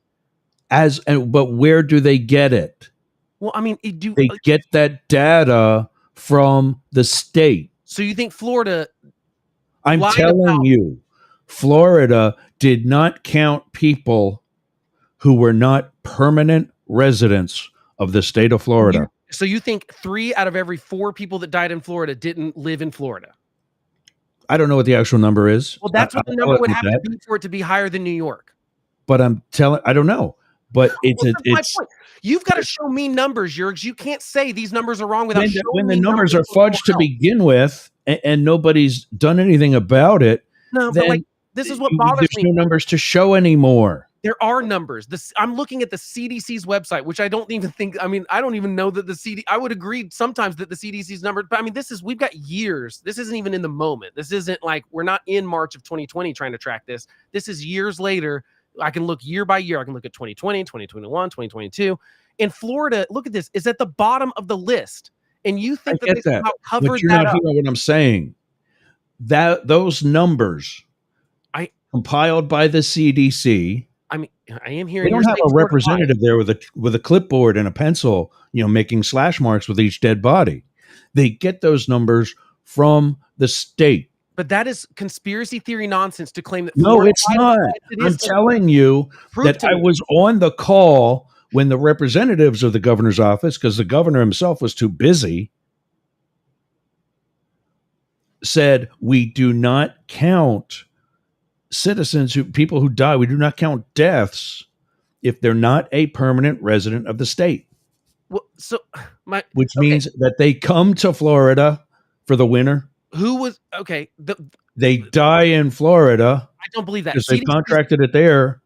But where do they get it? Well, I mean, they get that data from the state. So you think Florida? I'm telling you, Florida did not count people who were not permanent residents of the state of Florida. So you think 3 out of every 4 people that died in Florida didn't live in Florida? I don't know what the actual number is. Well, that's what the number would have to be for it to be higher than New York. But I don't know. But it's you've got to show me numbers, Yergs. You can't say these numbers are wrong without showing when the numbers are fudged to begin with, and nobody's done anything about it. No, but this is what bothers me. There's no numbers to show anymore. There are numbers. I'm looking at the CDC's website, which I don't even think. I mean, I don't even know that the CD. I would agree sometimes that the CDC's number, but I mean, we've got years. This isn't even in the moment. This isn't like we're not in March of 2020 trying to track this. This is years later. I can look year by year. I can look at 2020, 2021, 2022. In Florida, look at this, is at the bottom of the list. And you think that they somehow covered but you're that not up. Hearing what I'm saying. Those numbers compiled by the CDC. I mean, I am hearing they don't have a representative there with a clipboard and a pencil, making slash marks with each dead body. They get those numbers from the state. But that is conspiracy theory nonsense to claim that. No, it's not. I'm telling you that I was on the call when the representatives of the governor's office, because the governor himself was too busy, said, we do not count people who die. We do not count deaths if they're not a permanent resident of the state. Well, which means that they come to Florida for the winter. They die in Florida. I don't believe that. Because they contracted it there.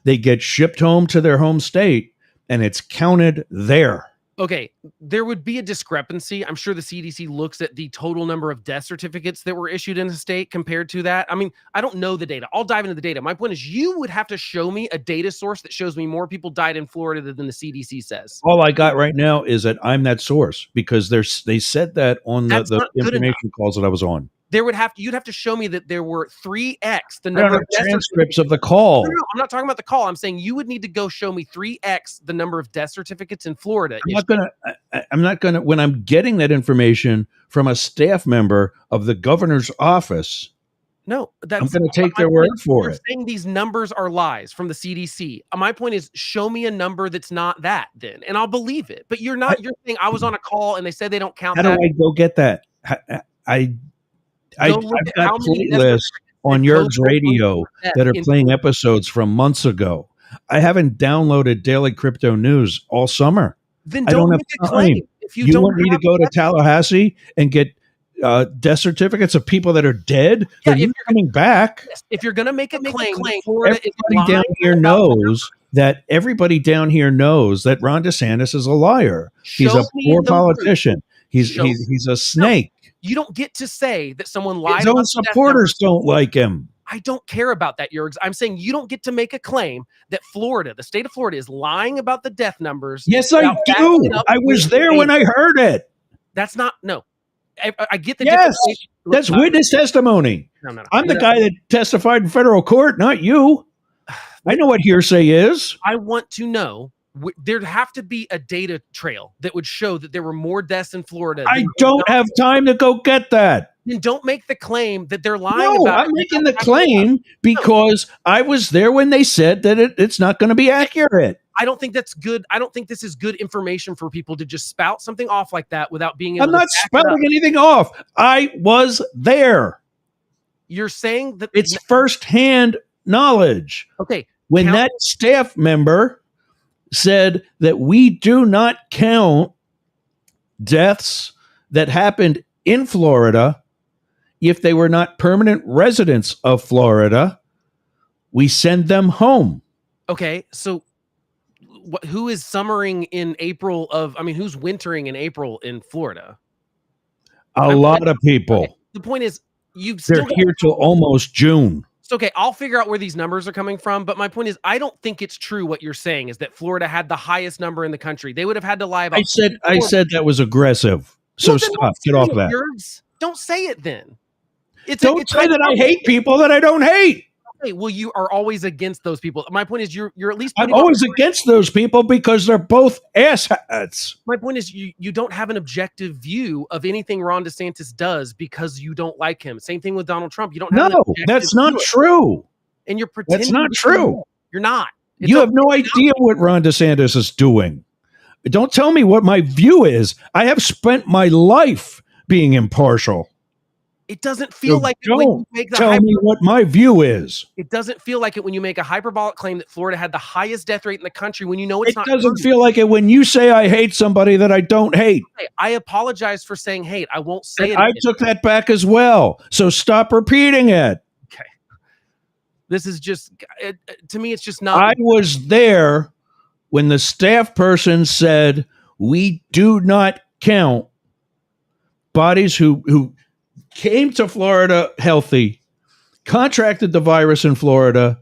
They get shipped home to their home state, and it's counted there. Okay, there would be a discrepancy. I'm sure the CDC looks at the total number of death certificates that were issued in the state compared to that. I mean, I don't know the data. I'll dive into the data. My point is you would have to show me a data source that shows me more people died in Florida than the CDC says. All I got right now is that I'm that source because they said that on the information calls that I was on. You'd have to show me that there were 3x the number of transcripts of the call. No, I'm not talking about the call. I'm saying you would need to go show me 3x the number of death certificates in Florida. I'm not gonna when I'm getting that information from a staff member of the governor's office. No, I'm going to take their word for it. Saying these numbers are lies from the CDC. My point is, show me a number that's not that, then, and I'll believe it. But you're saying I was on a call and they said they don't count. How do I go get that? I've got playlists on Yerg's Radio that are playing episodes from months ago. I haven't downloaded Daily Crypto News all summer. Then don't make a claim. If you want me to go to Tallahassee and get death certificates of people that are dead? They're coming back. If you're going to make a claim, everybody down here knows that Ron DeSantis is a liar. He's a poor politician. He's a snake. You don't get to say that someone lied. His own supporters don't like him. I don't care about that, Yergs. I'm saying you don't get to make a claim that Florida, the state of Florida, is lying about the death numbers. Yes, I do. I was there when I heard it. That's not, no. I get the yes, that's witness testimony. No. I'm the guy that testified in federal court, not you. I know what hearsay is. I want to know. There'd have to be a data trail that would show that there were more deaths in Florida. I don't have time to go get that. Then don't make the claim that they're lying about. I'm making the claim because I was there when they said that it's not going to be accurate. I don't think that's good. I don't think this is good information for people to just spout something off like that without being able to. I'm not spouting anything off. I was there. You're saying that it's firsthand knowledge. Okay. When that staff member said that we do not count deaths that happened in Florida if they were not permanent residents of Florida, we send them home. Okay, so who is summering in April who's wintering in April in Florida? A lot of people. Okay. The point is, they're here till almost June. Okay, I'll figure out where these numbers are coming from, but my point is, I don't think it's true what you're saying is that Florida had the highest number in the country. They would have had to lie about. I said that was aggressive. So stop. Get off that. Don't say it then. Don't say that I hate people that I don't hate. Okay, well, you are always against those people. My point is, you're at least. I'm always against those people because they're both asshats. My point is, you don't have an objective view of anything Ron DeSantis does because you don't like him. Same thing with Donald Trump. You don't have. No, that's not true. And you're pretending. That's not true. You're not. You have no idea what Ron DeSantis is doing. Don't tell me what my view is. I have spent my life being impartial. It doesn't feel like it when you make the tell me what my view is. It doesn't feel like it when you make a hyperbolic claim that Florida had the highest death rate in the country when you know it's not. It doesn't feel like it when you say I hate somebody that I don't hate. Okay, I apologize for saying hate. I won't say it. I took that back as well. So stop repeating it. Okay. This is just, to me, it's just not. I was there when the staff person said, we do not count bodies who came to Florida healthy, contracted the virus in Florida,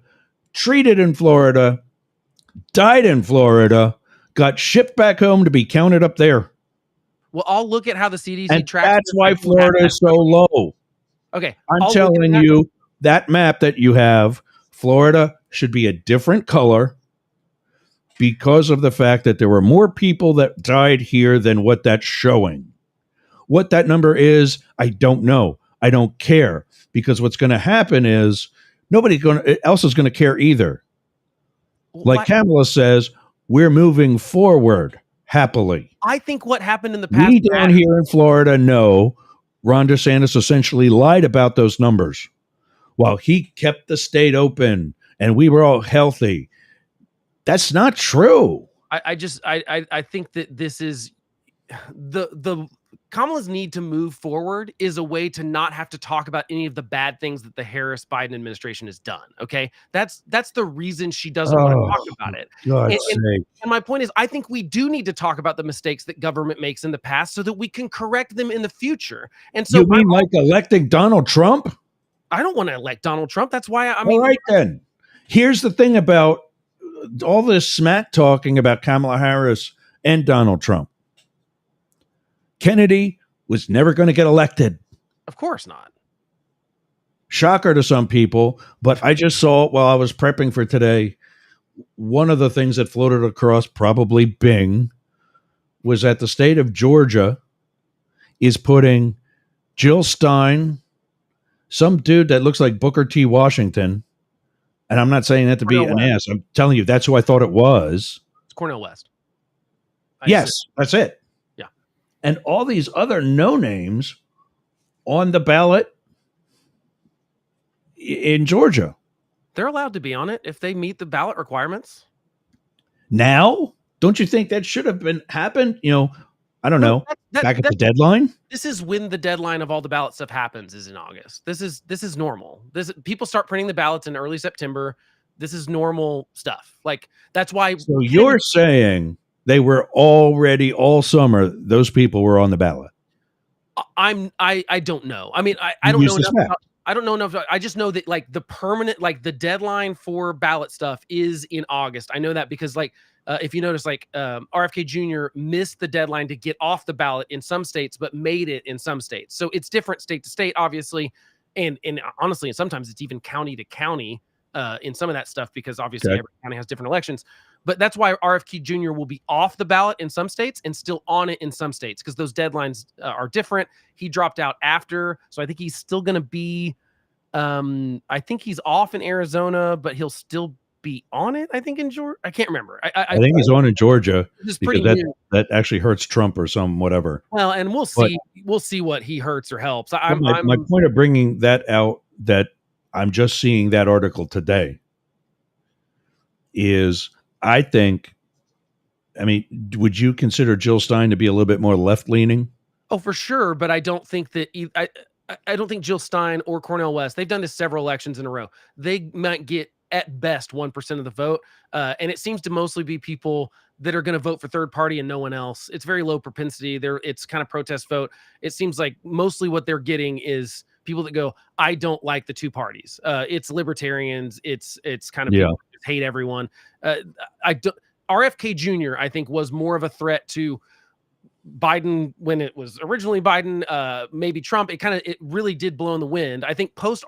treated in Florida, died in Florida, got shipped back home to be counted up there. Well, I'll look at how the CDC tracks. That's why Florida is so low. Okay. I'm telling you, that map that you have, Florida should be a different color because of the fact that there were more people that died here than what that's showing. What that number is, I don't know. I don't care because what's going to happen is nobody else is going to care either. Like Kamala says, we're moving forward happily. I think what happened in the past. We down here in Florida know Ron DeSantis essentially lied about those numbers while he kept the state open and we were all healthy. That's not true. I think that this is the Kamala's need to move forward is a way to not have to talk about any of the bad things that the Harris-Biden administration has done. Okay, that's the reason she doesn't want to talk about it. And my point is, I think we do need to talk about the mistakes that government makes in the past so that we can correct them in the future. And so, you mean like electing Donald Trump? I don't want to elect Donald Trump. That's why All right, then. Here's the thing about all this smack talking about Kamala Harris and Donald Trump. Kennedy was never going to get elected. Of course not. Shocker to some people, but I just saw while I was prepping for today, one of the things that floated across probably Bing was that the state of Georgia is putting Jill Stein, some dude that looks like Booker T. Washington, and I'm not saying that to be an ass. I'm telling you, that's who I thought it was. It's Cornel West. Yes, that's it. Yeah. And all these other no names on the ballot in Georgia. They're allowed to be on it if they meet the ballot requirements. Now, don't you think that should have been happened? You know, I don't know. Back at the deadline. This is when the deadline of all the ballot stuff happens is in August. This is normal. People start printing the ballots in early September. This is normal stuff. Like that's why. So you're saying they were already all summer. Those people were on the ballot. I don't know. I mean, I don't know enough about, I don't know enough. I just know that like the permanent, like the deadline for ballot stuff is in August. I know that because like, if you notice, like RFK Jr. missed the deadline to get off the ballot in some states, but made it in some states. So it's different state to state, obviously. And honestly, and sometimes it's even county to county in some of that stuff, because obviously every county has different elections. But that's why RFK Jr. will be off the ballot in some states and still on it in some states, because those deadlines are different. He dropped out after, so I think he's still going to be, I think he's off in Arizona, but he'll still be on it, I think, in Georgia. I can't remember. I think he's on in Georgia because that actually hurts Trump or some whatever. Well, and we'll see. We'll see what he hurts or helps. My point of bringing that out, that I'm just seeing that article today, is I think, I mean, would you consider Jill Stein to be a little bit more left-leaning? Oh, for sure. But I don't think that I don't think Jill Stein or Cornel West, they've done this several elections in a row. They might get at best 1% of the vote. And it seems to mostly be people that are going to vote for third party and no one else. It's very low propensity. It's kind of protest vote. It seems like mostly what they're getting is people that go, I don't like the two parties. It's libertarians. It's kind of people that just hate everyone. RFK Jr., I think, was more of a threat to Biden when it was originally Biden, maybe Trump. It really did blow in the wind. I think post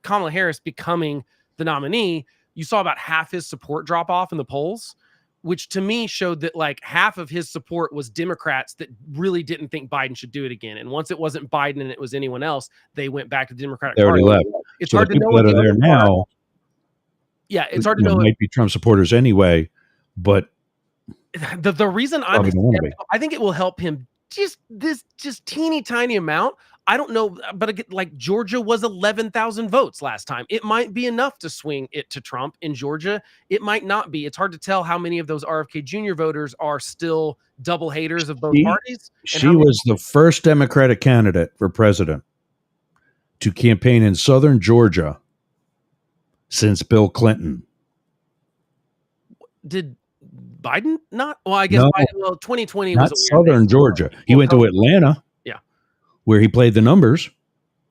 Kamala Harris becoming the nominee, you saw about half his support drop off in the polls, which to me showed that like half of his support was Democrats that really didn't think Biden should do it again. And once it wasn't Biden and it was anyone else, they went back to the Democratic Party. Left. It's so hard to know what are there now. Yeah, it's hard to know. Might be Trump supporters anyway, but the reason I think it will help him just teeny tiny amount. I don't know, but like Georgia was 11,000 votes last time. It might be enough to swing it to Trump in Georgia. It might not be. It's hard to tell how many of those RFK Jr. voters are still double haters of both parties. She was the first Democratic candidate for president to campaign in southern Georgia since Bill Clinton. Did Biden not? Well, I guess no, Biden, 2020 not was southern Georgia. He went to Atlanta. Where he played the numbers.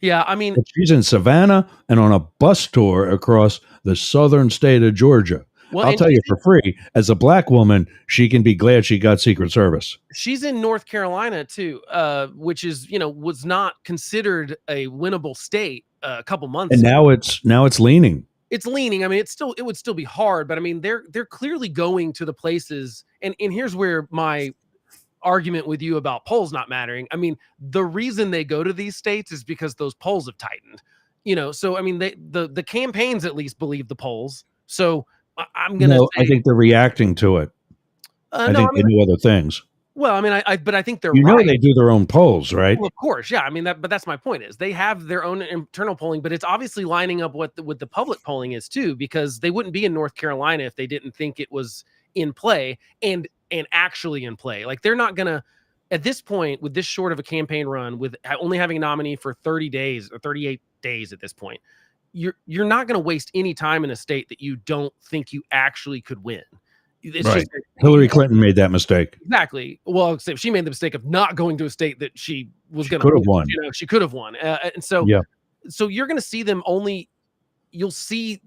Yeah, I mean, but she's in Savannah and on a bus tour across the southern state of Georgia. Well, I'll tell you for free, as a black woman, she can be glad she got Secret Service. She's in North Carolina too, which is, was not considered a winnable state a couple months ago. And now it's leaning. It's leaning. I mean, it would still be hard, but I mean, they're clearly going to the places. And here's where my argument with you about polls not mattering. I mean, the reason they go to these states is because those polls have tightened, so I mean, the campaigns at least believe the polls. So I'm going to I think they're reacting to it. I think they do other things. Well, I mean, I think they're right. They do their own polls, right? Well, of course. Yeah. I mean, but that's my point is they have their own internal polling, but it's obviously lining up with the public polling is too, because they wouldn't be in North Carolina if they didn't think it was in play and actually in play. Like they're not gonna at this point, with this short of a campaign run, with only having a nominee for 30 days or 38 days at this point, you're not going to waste any time in a state that you don't think you actually could win. It's right. Just, Hillary Clinton made that mistake. Exactly. Well, except she made the mistake of not going to a state that she was going to won. She could have won. And so, yeah. So you're going to see them only. You'll see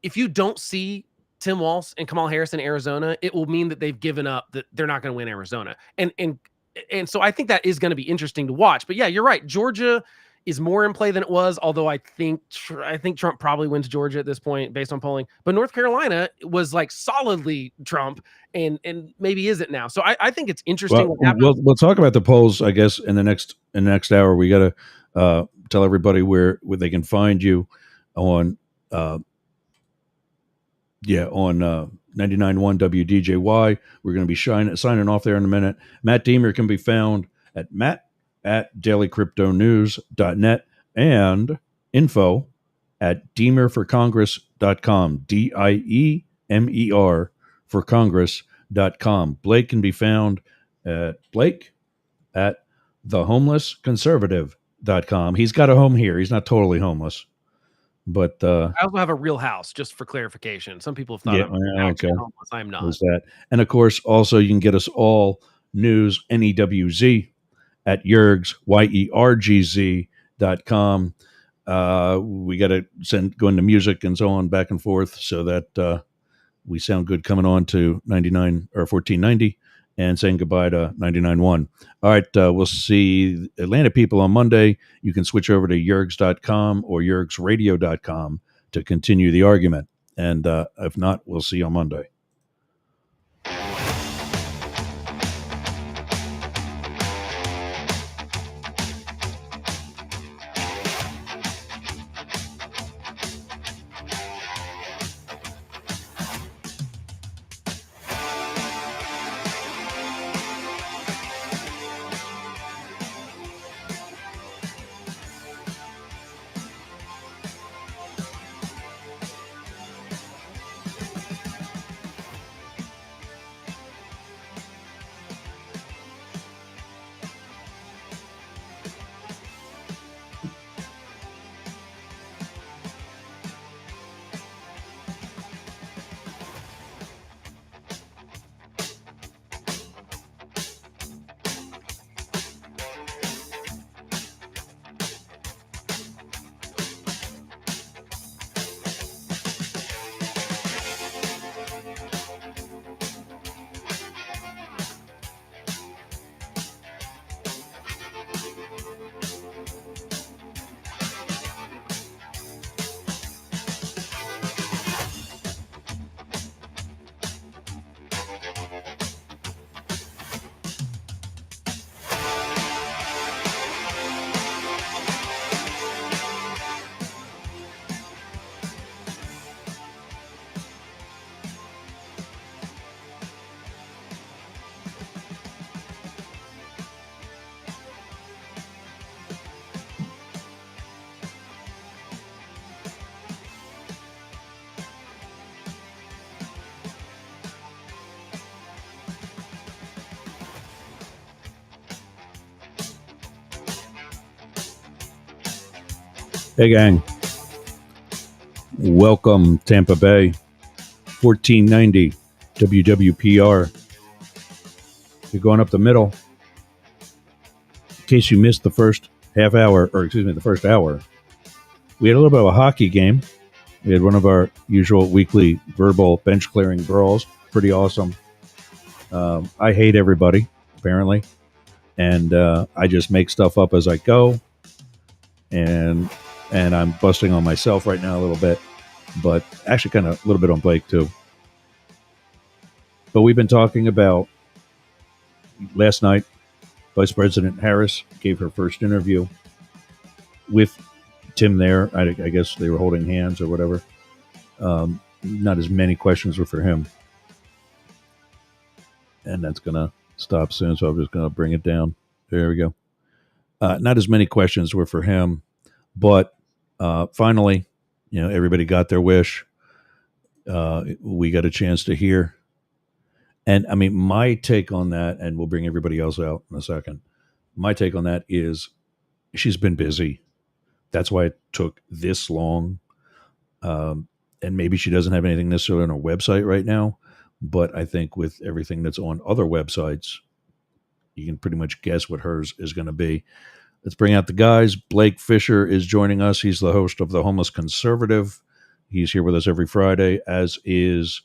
if you don't see Tim Walz and Kamala Harris in Arizona, it will mean that they've given up, that they're not going to win Arizona. And so I think that is going to be interesting to watch. But yeah, you're right. Georgia is more in play than it was, although I think Trump probably wins Georgia at this point based on polling. But North Carolina was like solidly Trump, and maybe isn't now. So I think it's interesting. We'll talk about the polls, I guess, in the next hour. We got to tell everybody where they can find you on 99.1 WDJY. We're going to be signing off there in a minute. Matt Diemer can be found at matt@dailycryptonews.net and info at diemerforcongress.com, DIEMER for Congress.com. Blake can be found at thehomelessconservative.com. He's got a home here. He's not totally homeless. But I also have a real house, just for clarification. Some people have thought I'm actually homeless. I'm not. That. And of course, also you can get us all news, NEWZ, at Yergz, YERGZ.com. We got to go into music and so on back and forth so that we sound good coming on to 99 or 1490 and saying goodbye to 99.1. All right, we'll see Atlanta people on Monday. You can switch over to yergz.com or yergzradio.com to continue the argument. And if not, we'll see you on Monday. Hey, gang. Welcome, Tampa Bay. 1490 WWPR. You're going up the middle. In case you missed the first the first hour, we had a little bit of a hockey game. We had one of our usual weekly verbal bench clearing brawls. Pretty awesome. I hate everybody, apparently. And I just make stuff up as I go. And I'm busting on myself right now a little bit, but actually kind of a little bit on Blake too. But we've been talking about last night, Vice President Harris gave her first interview with Tim there. I guess they were holding hands or whatever. Not as many questions were for him. And that's going to stop soon, so I'm just going to bring it down. There we go. Not as many questions were for him, but finally, everybody got their wish. We got a chance to hear And I mean, my take on that, and we'll bring everybody else out in a second. My take on that is she's been busy. That's why it took this long. And maybe she doesn't have anything necessarily on her website right now. But I think with everything that's on other websites, you can pretty much guess what hers is going to be. Let's bring out the guys. Blake Fisher is joining us. He's the host of The Homeless Conservative. He's here with us every Friday, as is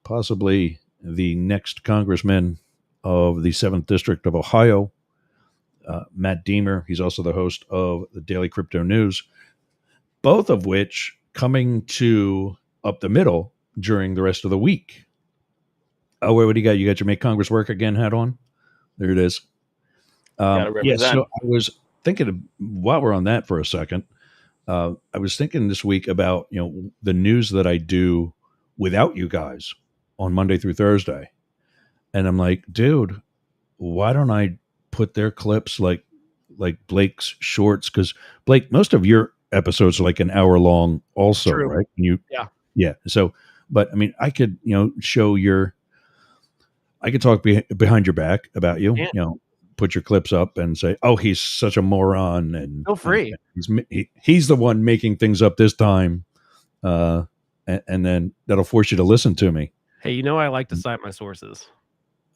possibly the next congressman of the 7th District of Ohio, Matt Deemer. He's also the host of the Daily Crypto News, both of which coming to up the middle during the rest of the week. Oh, what do you got? You got your Make Congress Work Again hat on? There it is. Yeah, so I was thinking while we're on that for a second, I was thinking this week about, the news that I do without you guys on Monday through Thursday. And I'm like, dude, why don't I put their clips like Blake's shorts? Because Blake, most of your episodes are like an hour long also, True. Right? Yeah. So, but I mean, I could, show I could talk behind your back about you, put your clips up and say, oh, he's such a moron. And feel free. And he's the one making things up this time. And then that'll force you to listen to me. Hey, I like to cite my sources.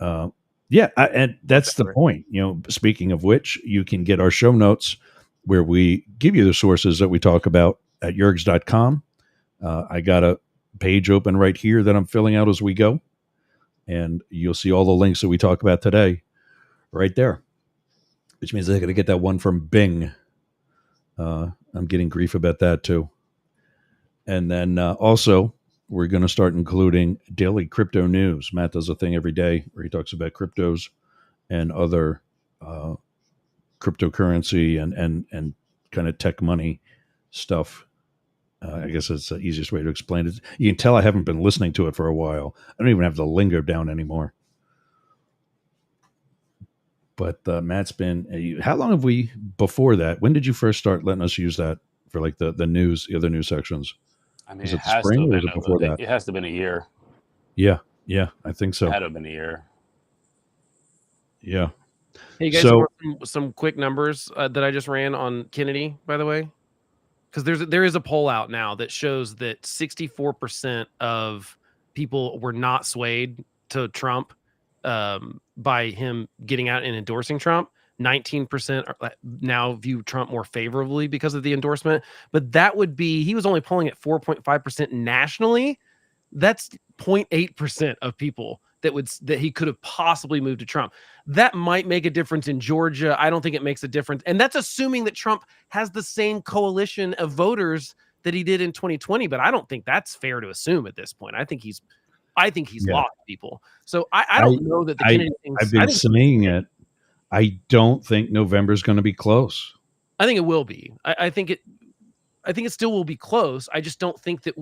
Yeah. And that's the point. Speaking of which, you can get our show notes where we give you the sources that we talk about at yergs.com. I got a page open right here that I'm filling out as we go. And you'll see all the links that we talk about today right there, which means they're going to get that one from Bing. I'm getting grief about that too. And then also, we're going to start including daily crypto news. Matt does a thing every day where he talks about cryptos and other cryptocurrency and kind of tech money stuff. I guess that's the easiest way to explain it. You can tell I haven't been listening to it for a while. I don't even have the lingo down anymore. But Matt's been. How long have we before that? When did you first start letting us use that for like the news, the other news sections? I mean, was it the spring or was it before that? It has to have been a year. Yeah, I think so. It had to have been a year. Yeah. Hey, you guys, So- want some quick numbers that I just ran on Kennedy, by the way? Because there is a poll out now that shows that 64% of people were not swayed to Trump by him getting out and endorsing Trump. 19% now view Trump more favorably because of the endorsement. But that would be, he was only polling at 4.5% nationally. That's 0.8% of people that he could have possibly moved to Trump. That might make a difference in Georgia. I don't think it makes a difference. And that's assuming that Trump has the same coalition of voters that he did in 2020. But I don't think that's fair to assume at this point. I think he's lost people. So I don't know that the Kennedy thing. I've been saying it. I don't think November's going to be close. I think it will be. I think it still will be close. I just don't think that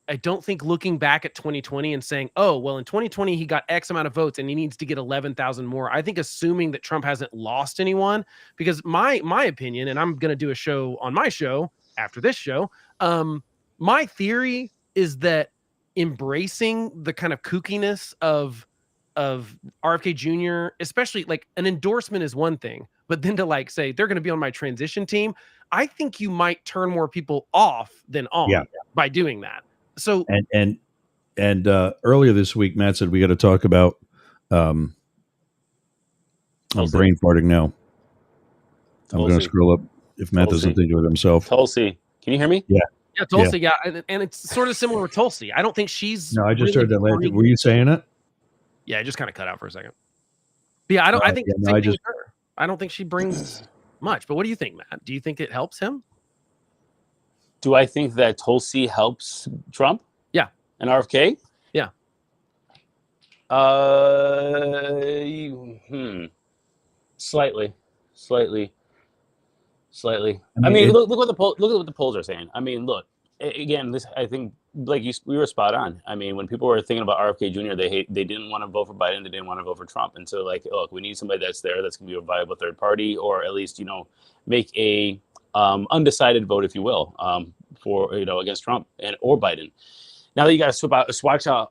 I don't think looking back at 2020 and saying, oh, well, in 2020, he got X amount of votes and he needs to get 11,000 more. I think assuming that Trump hasn't lost anyone, because my opinion, and I'm going to do a show on my show after this show. My theory is that embracing the kind of kookiness of RFK Jr., especially like an endorsement is one thing, but then to like say they're going to be on my transition team, I think you might turn more people off than on by doing that. So and earlier this week, Matt said we got to talk about. I'm brain farting now. I'm going to scroll up if Matt doesn't think of it himself. Tulsi, can you hear me? Yeah, Tulsi. Yeah, and it's sort of similar with Tulsi. I don't think she's. No, I just heard that. Were you saying it? Yeah, it just kind of cut out for a second. But yeah, I don't. I think I don't think she brings much. But what do you think, Matt? Do you think it helps him? Do I think that Tulsi helps Trump? Yeah. And RFK? Yeah. Slightly. I mean, look what the polls are saying. I mean, look, again, this, I think, like we were spot on. I mean, when people were thinking about RFK Jr., they didn't want to vote for Biden, they didn't want to vote for Trump, and so like, look, we need somebody that's there that's going to be a viable third party, or at least make a undecided vote, if you will, for against Trump or Biden. Now that you got to switch out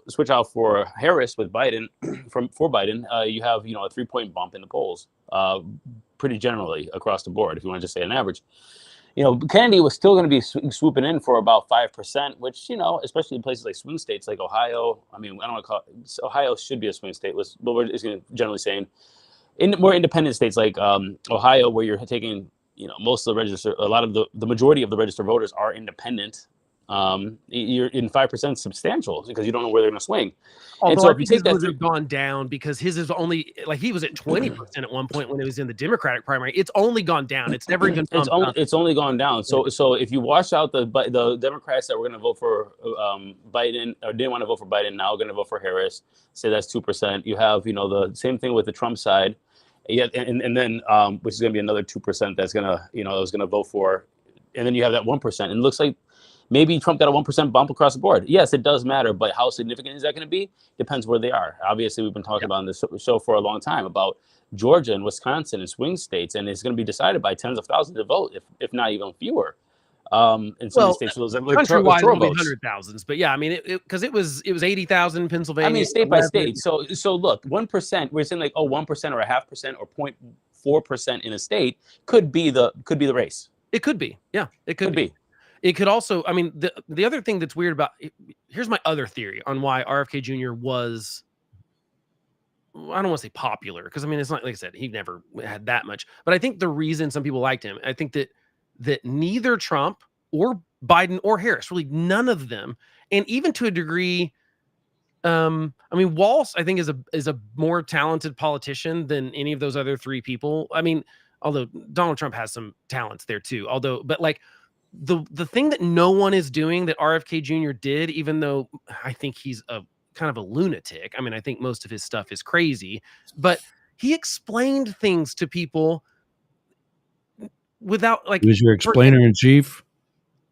switch out for Harris with Biden for Biden, you have a 3-point bump in the polls, pretty generally across the board. If you want to just say an average, Kennedy was still going to be swooping in for about 5%, which especially in places like swing states like Ohio. I mean, I don't want to call it, Ohio should be a swing state. What we're generally saying in more independent states like Ohio, where you're taking most of the register, a lot of the majority of the registered voters are independent. You're in 5% substantial because you don't know where they're going to swing. Although and so if you take that, have gone down because his is only like he was at 20% at one point when it was in the Democratic primary. It's only gone down. It's never even. It's only gone down. So if you wash out the Democrats that were going to vote for Biden or didn't want to vote for Biden, now going to vote for Harris, say that's 2%. You have the same thing with the Trump side. Yeah, and then which is going to be another 2% that's gonna is going to vote for, and then you have that 1%. And it looks like maybe Trump got a 1% bump across the board. Yes, it does matter, but how significant is that going to be? Depends where they are. Obviously, we've been talking about on this show for a long time about Georgia and Wisconsin and swing states, and it's going to be decided by tens of thousands to vote, if not even fewer. In some states, those countrywide will be 100,000s, but yeah, I mean, because it was 80,000 in Pennsylvania. I mean, state by state. So look, 1%. We're saying like 1% or 0.5% or 0.4% in a state could be the race. It could be, yeah, it could be. It could also, I mean, the other thing that's weird about here's my other theory on why RFK Jr. was, I don't want to say popular, because I mean, it's not like I said, he never had that much, but I think the reason some people liked him, I think that neither Trump or Biden or Harris, really none of them, and even to a degree, I mean, Walz, I think is a more talented politician than any of those other three people. I mean, although Donald Trump has some talents there too, but like the thing that no one is doing that RFK Jr. did, even though I think he's a kind of a lunatic. I mean, I think most of his stuff is crazy, but he explained things to people without like. He was your explainer in chief?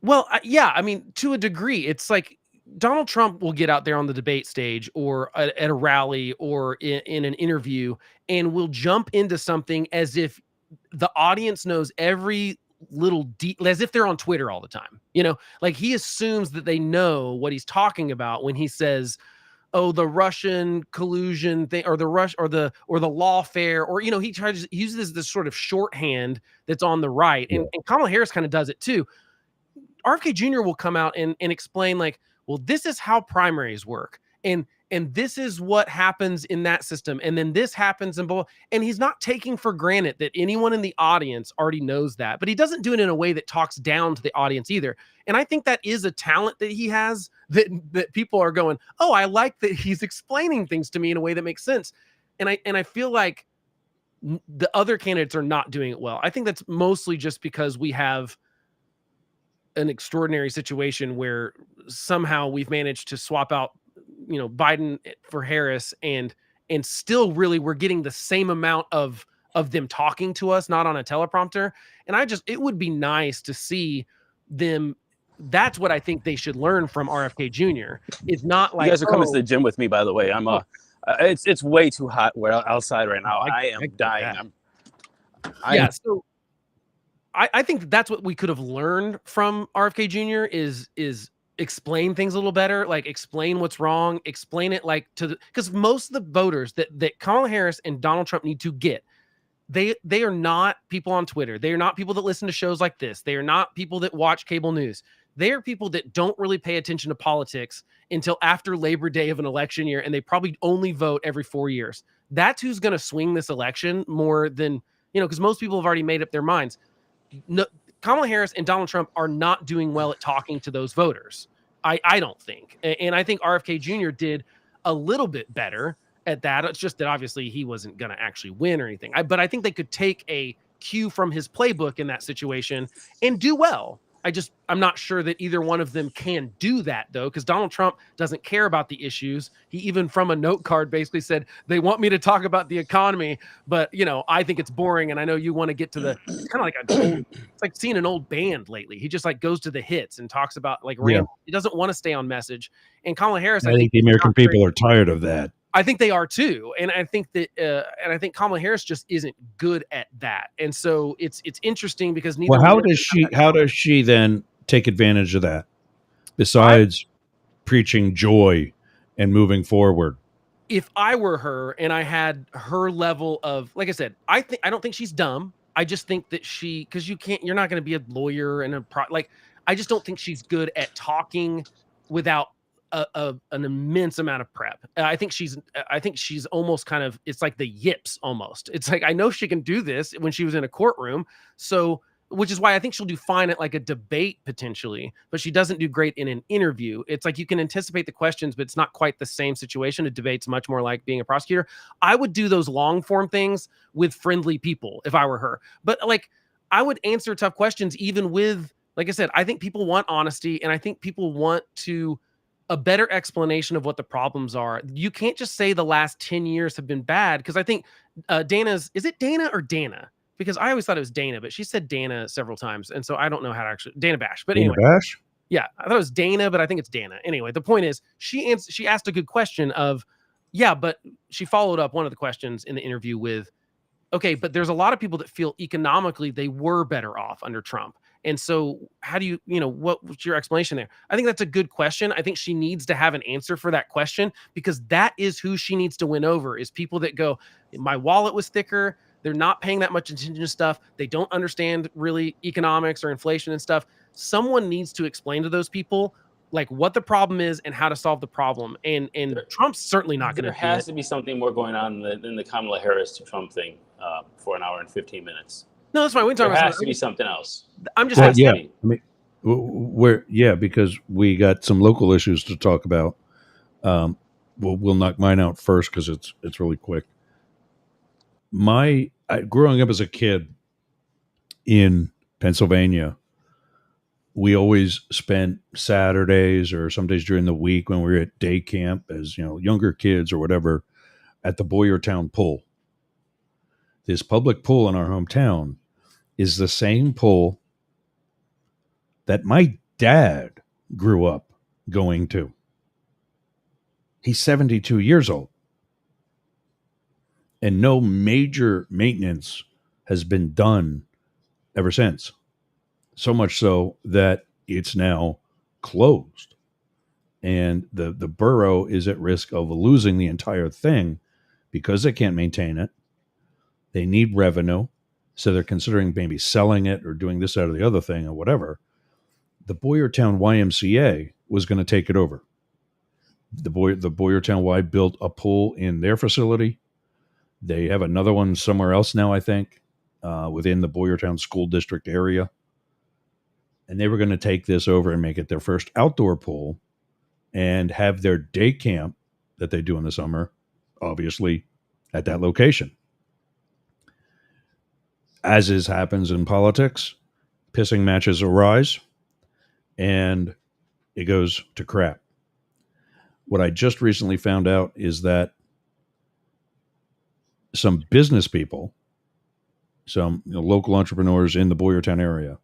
Well, yeah, I mean, to a degree, it's like Donald Trump will get out there on the debate stage or at a rally or in an interview and will jump into something as if the audience knows every little as if they're on Twitter all the time. Like he assumes that they know what he's talking about when he says, oh, the Russian collusion thing or the lawfare, or he uses this sort of shorthand that's on the right. And Kamala Harris kind of does it too. RFK Jr. will come out and explain like, well, this is how primaries work. And this is what happens in that system. And then this happens in both. And he's not taking for granted that anyone in the audience already knows that, but he doesn't do it in a way that talks down to the audience either. And I think that is a talent that he has that people are going, oh, I like that he's explaining things to me in a way that makes sense. And I feel like the other candidates are not doing it well. I think that's mostly just because we have an extraordinary situation where somehow we've managed to swap out Biden for Harris and still really we're getting the same amount of them talking to us, not on a teleprompter. And it would be nice to see them. That's what I think they should learn from RFK Jr. It's not like you guys are coming to the gym with me, by the way. It's way too hot. We're outside right now. I am dying. So I think that's what we could have learned from RFK Jr. is explain things a little better, like explain what's wrong, explain it like because most of the voters that Kamala Harris and Donald Trump need to get, they are not people on Twitter. They are not people that listen to shows like this. They are not people that watch cable news. They are people that don't really pay attention to politics until after Labor Day of an election year, and they probably only vote every 4 years. That's who's going to swing this election more than, because most people have already made up their minds. No, Kamala Harris and Donald Trump are not doing well at talking to those voters. I don't think. And I think RFK Jr. did a little bit better at that. It's just that obviously he wasn't going to actually win or anything. But I think they could take a cue from his playbook in that situation and do well. I'm not sure that either one of them can do that, though, because Donald Trump doesn't care about the issues. He even from a note card basically said, they want me to talk about the economy, but, I think it's boring. And I know you want to get to the it's kind of like it's like seeing an old band lately. He just like goes to the hits and talks about like He doesn't want to stay on message. And Kamala Harris, I think the American people are tired of that. I think they are too, and I think that, and I think Kamala Harris just isn't good at that, and so it's interesting because neither. Well, how does she then take advantage of that? besides preaching joy and moving forward? If I were her and I had her level of, like I said, I don't think she's dumb. I just think that because you're not going to be a lawyer and I just don't think she's good at talking without an immense amount of prep. I think she's almost kind of, it's like the yips almost. It's like, I know she can do this when she was in a courtroom. So, which is why I think she'll do fine at like a debate potentially, but she doesn't do great in an interview. It's like you can anticipate the questions, but it's not quite the same situation. A debate's much more like being a prosecutor. I would do those long form things with friendly people if I were her. But like, I would answer tough questions even with, like I said, I think people want honesty, and I think people want a better explanation of what the problems are. You can't just say the last 10 years have been bad, because I think is it Dana or Dana? Because I always thought it was Dana, but she said Dana several times. And so I don't know how to actually, Dana Bash. But Dana anyway. Bash? Yeah, I thought it was Dana, but I think it's Dana. Anyway, the point is she asked a good question of, yeah, but she followed up one of the questions in the interview with, okay, but there's a lot of people that feel economically they were better off under Trump. And so how do you, what's your explanation there? I think that's a good question. I think she needs to have an answer for that question, because that is who she needs to win over, is people that go, my wallet was thicker. They're not paying that much attention to stuff. They don't understand really economics or inflation and stuff. Someone needs to explain to those people like what the problem is and how to solve the problem. And Trump's certainly not going to. There has to be something more going on than the Kamala Harris to Trump thing for an hour and 15 minutes. No, that's fine. We can talk about there has to be something else. I'm just asking. Yeah, I mean, because we got some local issues to talk about. We'll knock mine out first because it's really quick. Growing up as a kid in Pennsylvania, we always spent Saturdays or some days during the week when we were at day camp as, younger kids or whatever, at the Boyertown Pool. This public pool in our hometown is the same pool that my dad grew up going to. He's 72 years old. And no major maintenance has been done ever since. So much so that it's now closed. And the borough is at risk of losing the entire thing because they can't maintain it. They need revenue. So they're considering maybe selling it or doing this, that, or the other thing or whatever. The Boyertown YMCA was going to take it over. The Boyertown Y built a pool in their facility. They have another one somewhere else now, I think, within the Boyertown School District area. And they were going to take this over and make it their first outdoor pool and have their day camp that they do in the summer, obviously, at that location. As happens in politics, pissing matches arise, and it goes to crap. What I just recently found out is that some business people, some local entrepreneurs in the Boyertown area,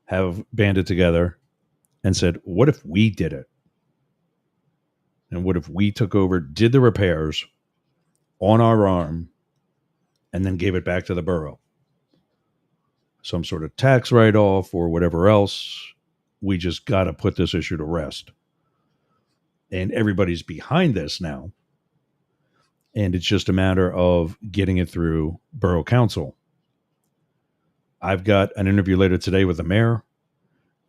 have banded together and said, what if we did it? And what if we took over, did the repairs on our arm, and then gave it back to the borough? Some sort of tax write-off or whatever else. We just got to put this issue to rest. And everybody's behind this now. And it's just a matter of getting it through borough council. I've got an interview later today with the mayor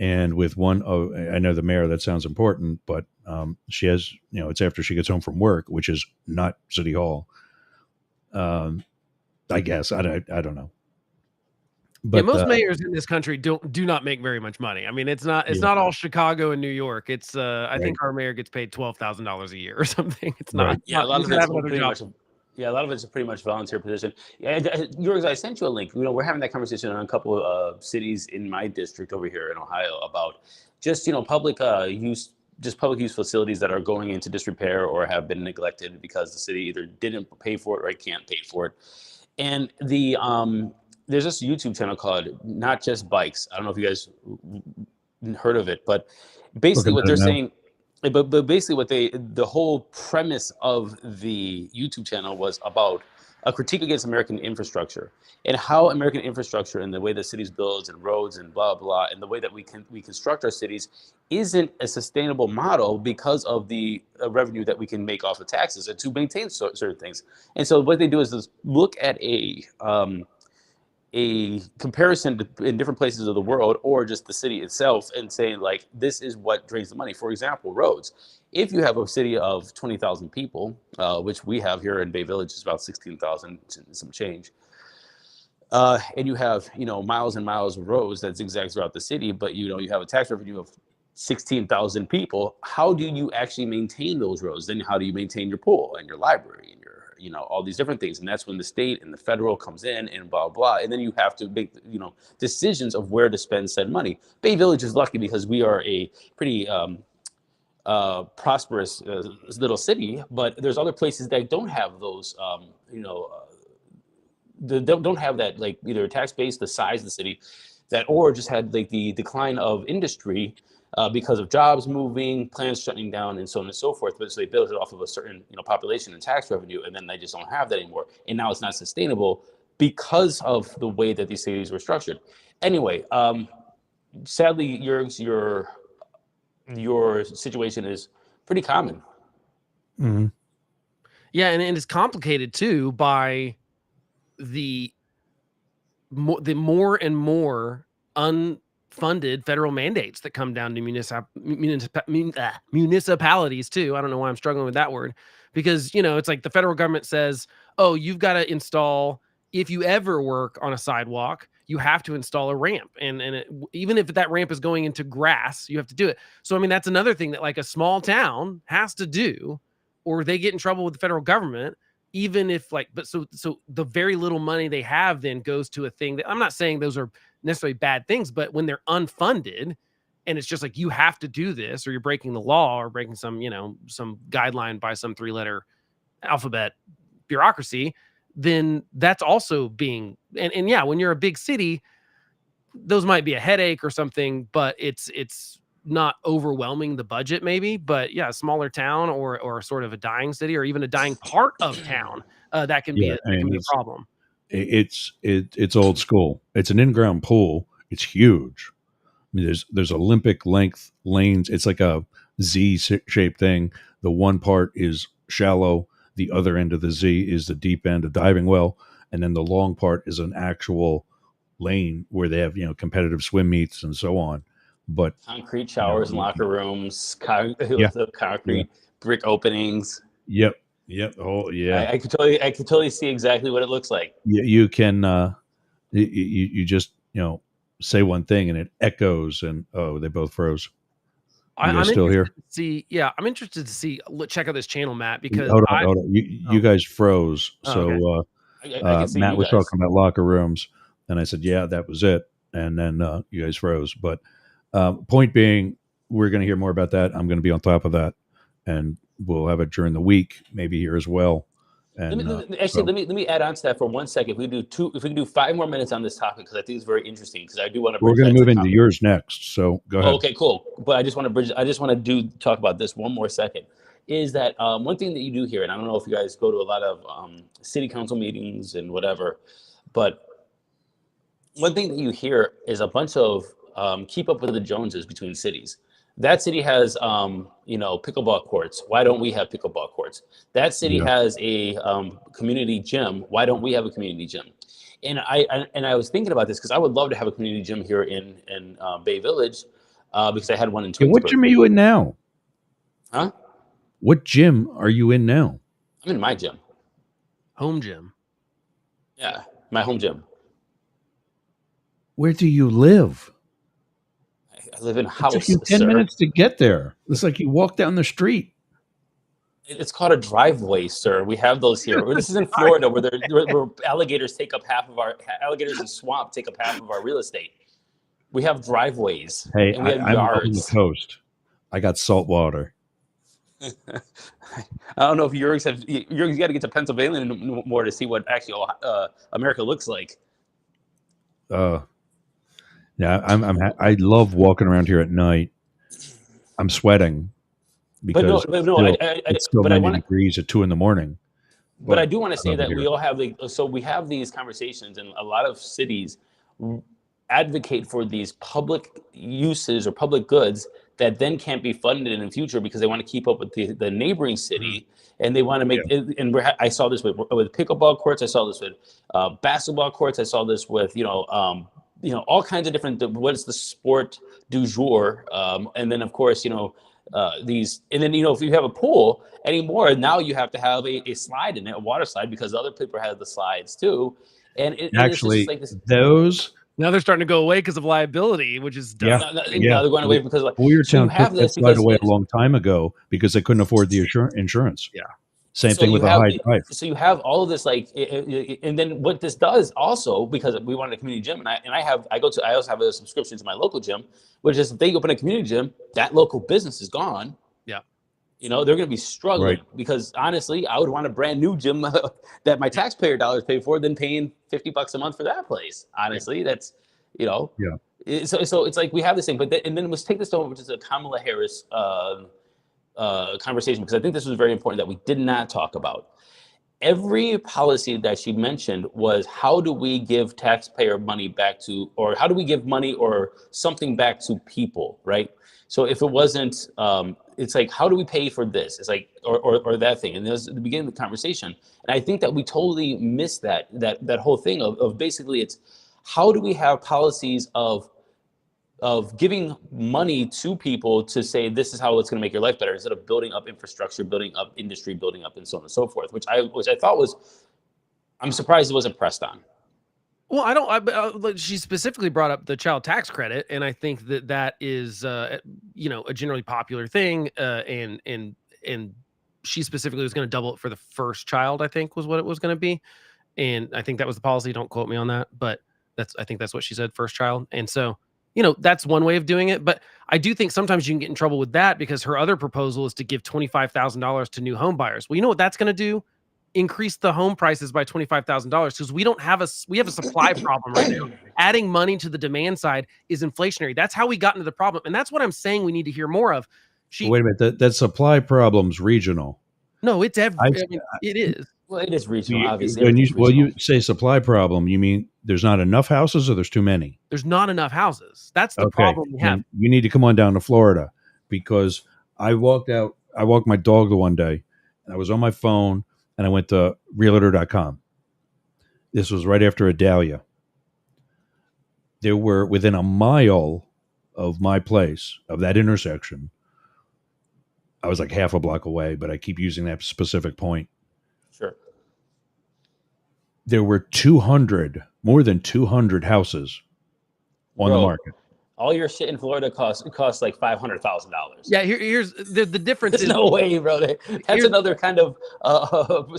and with one of, I know the mayor, that sounds important, but she has, it's after she gets home from work, which is not City Hall. I guess, I don't know. But most mayors in this country do not make very much money. I mean, it's not all Chicago and New York. It's I think our mayor gets paid $12,000 a year or something. It's not. Yeah, a lot of it's a pretty much volunteer position. Yeah, Jorgs, I sent you a link. We're having that conversation in a couple of cities in my district over here in Ohio about just public use facilities that are going into disrepair or have been neglected because the city either didn't pay for it or can't pay for it. And there's this YouTube channel called Not Just Bikes. I don't know if you guys heard of it, but basically what they're saying, but basically the whole premise of the YouTube channel was about a critique against American infrastructure and how American infrastructure and the way the cities builds and roads and blah blah and the way that we construct our cities isn't a sustainable model because of the revenue that we can make off of taxes and to maintain certain things. And so what they do is look at a comparison in different places of the world or just the city itself and saying like, this is what drains the money. For example, roads. If you have a city of 20,000 people, which we have here in Bay Village, is about 16,000 some change. And you have, miles and miles of roads that zigzag throughout the city, but you have a tax revenue of 16,000 people. How do you actually maintain those roads? Then how do you maintain your pool and your library and your all these different things? And that's when the state and the federal comes in and blah, blah. And then you have to make, decisions of where to spend said money. Bay Village is lucky because we are a pretty prosperous little city, but there's other places that don't have those, don't have that, like either tax base, the size of the city, that or just had like the decline of industry because of jobs moving, plants shutting down, and so on and so forth. But so they built it off of a certain population and tax revenue, and then they just don't have that anymore. And now it's not sustainable because of the way that these cities were structured. Anyway, sadly, your situation is pretty common. Mm-hmm. Yeah, and it's complicated too by the more and more unfunded federal mandates that come down to municipalities too. I don't know why I'm struggling with that word, because it's like the federal government says, oh, you've got to install, if you ever work on a sidewalk, you have to install a ramp, and even if that ramp is going into grass, you have to do it. So I mean, that's another thing that like a small town has to do, or they get in trouble with the federal government. Even if so the very little money they have then goes to a thing that, I'm not saying those are necessarily bad things, but when they're unfunded and it's just like, you have to do this or you're breaking the law or breaking some, some guideline by some 3-letter alphabet bureaucracy, then that's also being, and yeah, when you're a big city, those might be a headache or something, but it's not overwhelming the budget maybe. But yeah, a smaller town or sort of a dying city or even a dying part of town, that can be a problem. It's old school. It's an in-ground pool. It's huge. I mean, there's Olympic length lanes. It's like a Z-shaped thing. The one part is shallow. The other end of the Z is the deep end, a diving well. And then the long part is an actual lane where they have, competitive swim meets and so on. But concrete showers, locker rooms, the concrete brick openings. Yep. Oh, yeah. I could totally see exactly what it looks like. You can, you just, say one thing and it echoes, and they both froze. I'm still here. I'm interested to see. Check out this channel, Matt, because hold on. You guys froze. So okay. Matt was talking about locker rooms, and I said, yeah, that was it. And then you guys froze. But point being, we're going to hear more about that. I'm going to be on top of that, and we'll have it during the week, maybe here as well. And let me add on to that for 1 second. If we can do 5 more minutes on this topic, because I think it's very interesting. Because I do want to. We're going to move into yours next. So go ahead. Okay, cool. But I just want to talk about this 1 more second. Is that one thing that you do here, and I don't know if you guys go to a lot of city council meetings and whatever, but one thing that you hear is a bunch of keep up with the Joneses between cities. That city has, pickleball courts. Why don't we have pickleball courts? That city has a community gym. Why don't we have a community gym? And I was thinking about this because I would love to have a community gym here in Bay Village because I had one in Twinsburg. What gym are you in now? Huh? What gym are you in now? I'm in my gym. Home gym. Yeah, my home gym. Where do you live? I live in a house. It took you 10 minutes to get there. It's like you walk down the street. It's called a driveway, sir. We have those here. This is in Florida, where alligators alligators in swamp take up half of our real estate. We have driveways. Hey, and we have I'm yards. on the coast. I got salt water. I don't know if Jurgs got to get to Pennsylvania more to see what actually America looks like. Yeah, I love walking around here at night. I'm sweating because it's still 90 degrees at 2 a.m. But I do want to say that we all have we have these conversations, and a lot of cities advocate for these public uses or public goods that then can't be funded in the future because they want to keep up with the neighboring city, and they want to make it. And I saw this with pickleball courts. I saw this with basketball courts. I saw this with all kinds of different. What's the sport du jour? And then of course these, and then if you have a pool anymore, now you have to have a slide in it, a water slide, because other people have the slides too. And actually, now they're starting to go away because of liability, which is dumb. Now they're going away because Boyertown took that slide away a long time ago because they couldn't afford the insurance. Yeah. Same thing with a high pipe. So you have all of this, and then what this does also, because we wanted a community gym, and I also have a subscription to my local gym, which is if they open a community gym, that local business is gone. Yeah. They're going to be struggling because honestly, I would want a brand new gym that my taxpayer dollars pay for than paying $50 a month for that place. Honestly, that's, So it's like we have this thing, and then let's take this over, which is a Kamala Harris conversation, because I think this was very important that we did not talk about. Every policy that she mentioned was, how do we give taxpayer money back to, or how do we give money or something back to people, right? So if it wasn't, it's like, how do we pay for this? It's like, or that thing. And there's the beginning of the conversation. And I think that we totally missed that whole thing of basically it's, how do we have policies of giving money to people to say, this is how it's going to make your life better, instead of building up infrastructure, building up industry, building up and so on and so forth, which I thought was, I'm surprised it wasn't pressed on. Well, she specifically brought up the child tax credit, and I think that is, a generally popular thing. And she specifically was going to double it for the first child, I think was what it was going to be. And I think that was the policy. Don't quote me on that, but I think that's what she said, first child. And so, that's one way of doing it. But I do think sometimes you can get in trouble with that, because her other proposal is to give $25,000 to new home buyers. Well, you know what that's going to do? Increase the home prices by $25,000, because we have a supply problem right now. Adding money to the demand side is inflationary. That's how we got into the problem. And that's what I'm saying we need to hear more of. Wait a minute. That supply problem's regional. No, it's it is. Well, it is regional, obviously. When you say supply problem, you mean there's not enough houses or there's too many? There's not enough houses. That's the problem we have. You need to come on down to Florida, because I walked my dog the one day, and I was on my phone, and I went to realtor.com. This was right after Idalia. There were, within a mile of my place, of that intersection, I was like half a block away, but I keep using that specific point. Sure. There were more than 200 houses on the market. All your shit in Florida costs like $500,000. Yeah, here's the difference. There's no way, bro. That's another kind of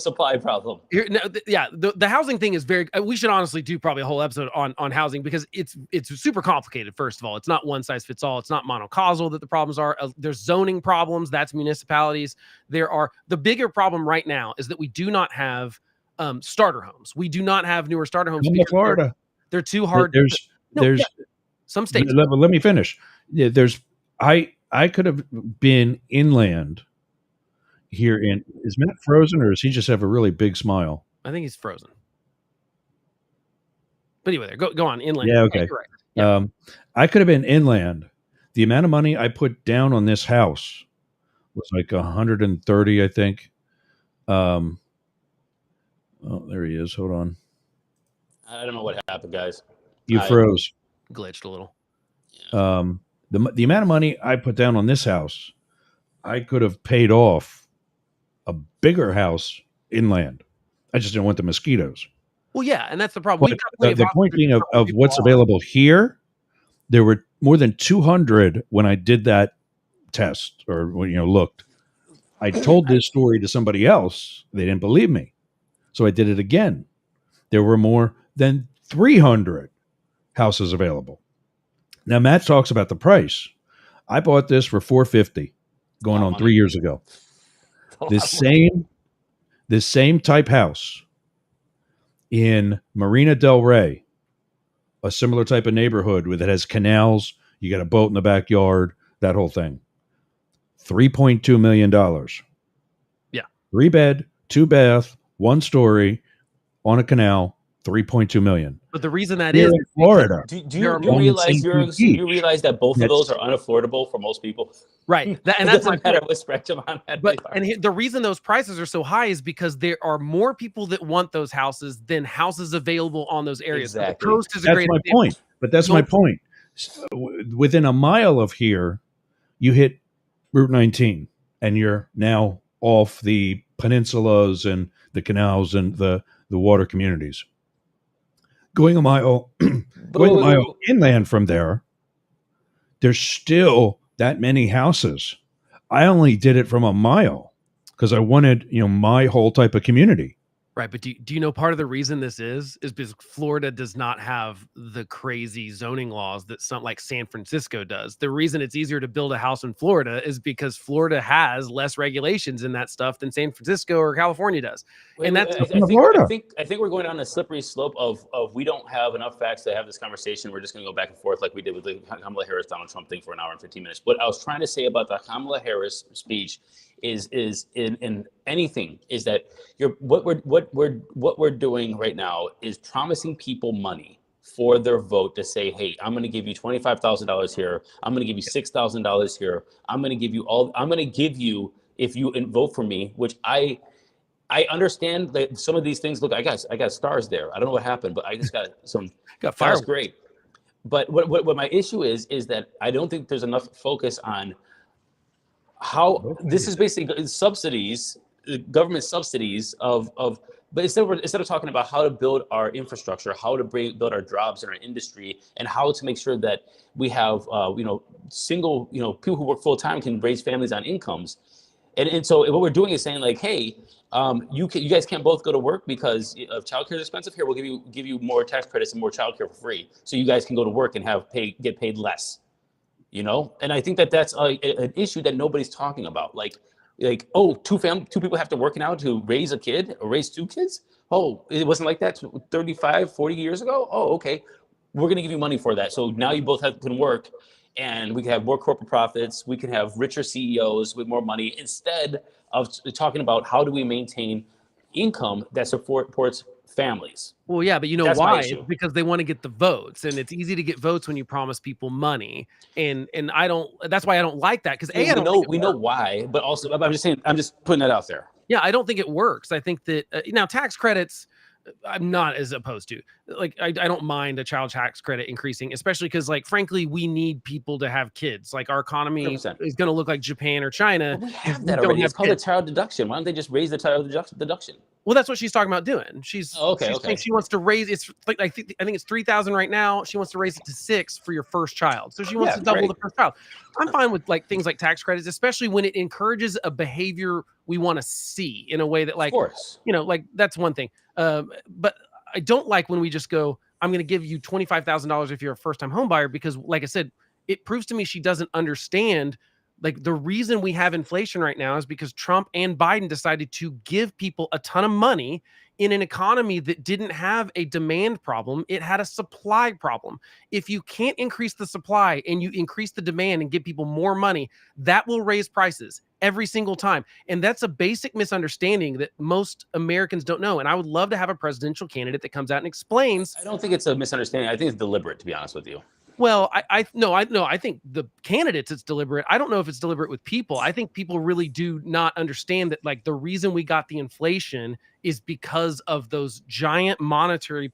supply problem. The housing thing is very. We should honestly do probably a whole episode on housing, because it's super complicated. First of all, it's not one size fits all. It's not monocausal that the problems are. There's zoning problems. That's municipalities. The bigger problem right now is that we do not have starter homes. We do not have newer starter homes. In Florida, they're too hard. There's some states. Let me finish. Yeah, I could have been inland here is Matt frozen, or does he just have a really big smile? I think he's frozen. But anyway, go on inland. Yeah, okay. Yeah. I could have been inland. The amount of money I put down on this house was like 130, I think. Oh, there he is. Hold on. I don't know what happened, guys. You froze. Glitched a little. The amount of money I put down on this house, I could have paid off a bigger house inland. I just didn't want the mosquitoes. Well, yeah, and that's the problem. The point being of what's available here, there were more than 200 when I did that test, or looked. I told this story to somebody else. They didn't believe me, so I did it again. There were more than 300 houses available. Now Matt talks about the price. I bought this for $450 going on 3 years ago. This same type house in Marina Del Rey, a similar type of neighborhood that has canals, you got a boat in the backyard, that whole thing. $3.2 million. Yeah. 3 bed, 2 bath, one story on a canal, 3.2 million. But the reason that Here is in Florida. Do you realize that both of those are unaffordable for most people? Right. And that's doesn't matter what spectrum I'm at. But the reason those prices are so high is because there are more people that want those houses than houses available on those areas. Exactly. The coast is a That's great my example. point. But that's my point. So, within a mile of here, you hit Route 19, and you're now off the peninsulas and the canals and the water communities. Going a mile inland from there, there's still that many houses. I only did it from a mile because I wanted, my whole type of community. Right. But do you know part of the reason this is because Florida does not have the crazy zoning laws that like San Francisco does. The reason it's easier to build a house in Florida is because Florida has less regulations in that stuff than San Francisco or California does. And that's Florida. I think we're going down a slippery slope of we don't have enough facts to have this conversation. We're just going to go back and forth like we did with the Kamala Harris Donald Trump thing for an hour and 15 minutes. What I was trying to say about the Kamala Harris speech is in anything is that what we're doing right now is promising people money for their vote to say, hey, I'm going to give you $25,000 here. I'm going to give you $6,000 here. I'm going to give you if you vote for me, which I understand that some of these things. Look, I got stars there. I don't know what happened, but I just got some. Got fired. That's great. But what my issue is that I don't think there's enough focus on how this is basically subsidies, government subsidies but instead of talking about how to build our infrastructure, how to build our jobs in our industry, and how to make sure that we have single people who work full time can raise families on incomes, and so what we're doing is saying like, hey, you guys can't both go to work because childcare is expensive. Here, we'll give you more tax credits and more childcare for free, so you guys can go to work and get paid less. And I think that's an issue that nobody's talking about. Like, two people have to work now to raise a kid or raise two kids. Oh, it wasn't like that 35, 40 years ago. Oh, okay. We're going to give you money for that. So now you both can work and we can have more corporate profits. We can have richer CEOs with more money instead of talking about how do we maintain income that supports families. Well, yeah, but that's why? It's because they want to get the votes, and it's easy to get votes when you promise people money. And I don't. That's why I don't like that. Because we know why, but also I'm just saying. I'm just putting that out there. Yeah, I don't think it works. I think that now tax credits, I'm not as opposed to. Like, I don't mind a child tax credit increasing, especially because, like, frankly, we need people to have kids. Like, our economy 100%. Is going to look like Japan or China. Well, we have that already. It's called a child deduction. Why don't they just raise the child deduction? Well, that's what she's talking about doing. She's okay. She wants to raise it's like I think it's 3,000 right now. She wants to raise it to 6,000 for your first child. So she wants to double the first child. I'm fine with like things like tax credits, especially when it encourages a behavior we want to see in a way that, like, of course, like that's one thing. But I don't like when we just go, I'm going to give you $25,000 if you're a first-time home buyer, because, like I said, it proves to me she doesn't understand. Like, the reason we have inflation right now is because Trump and Biden decided to give people a ton of money in an economy that didn't have a demand problem. It had a supply problem. If you can't increase the supply and you increase the demand and give people more money, that will raise prices every single time. And that's a basic misunderstanding that most Americans don't know. And I would love to have a presidential candidate that comes out and explains. I don't think it's a misunderstanding. I think it's deliberate, to be honest with you. Well, I think the candidates, it's deliberate. I don't know if it's deliberate with people. I think people really do not understand that, like, the reason we got the inflation is because of those giant monetary,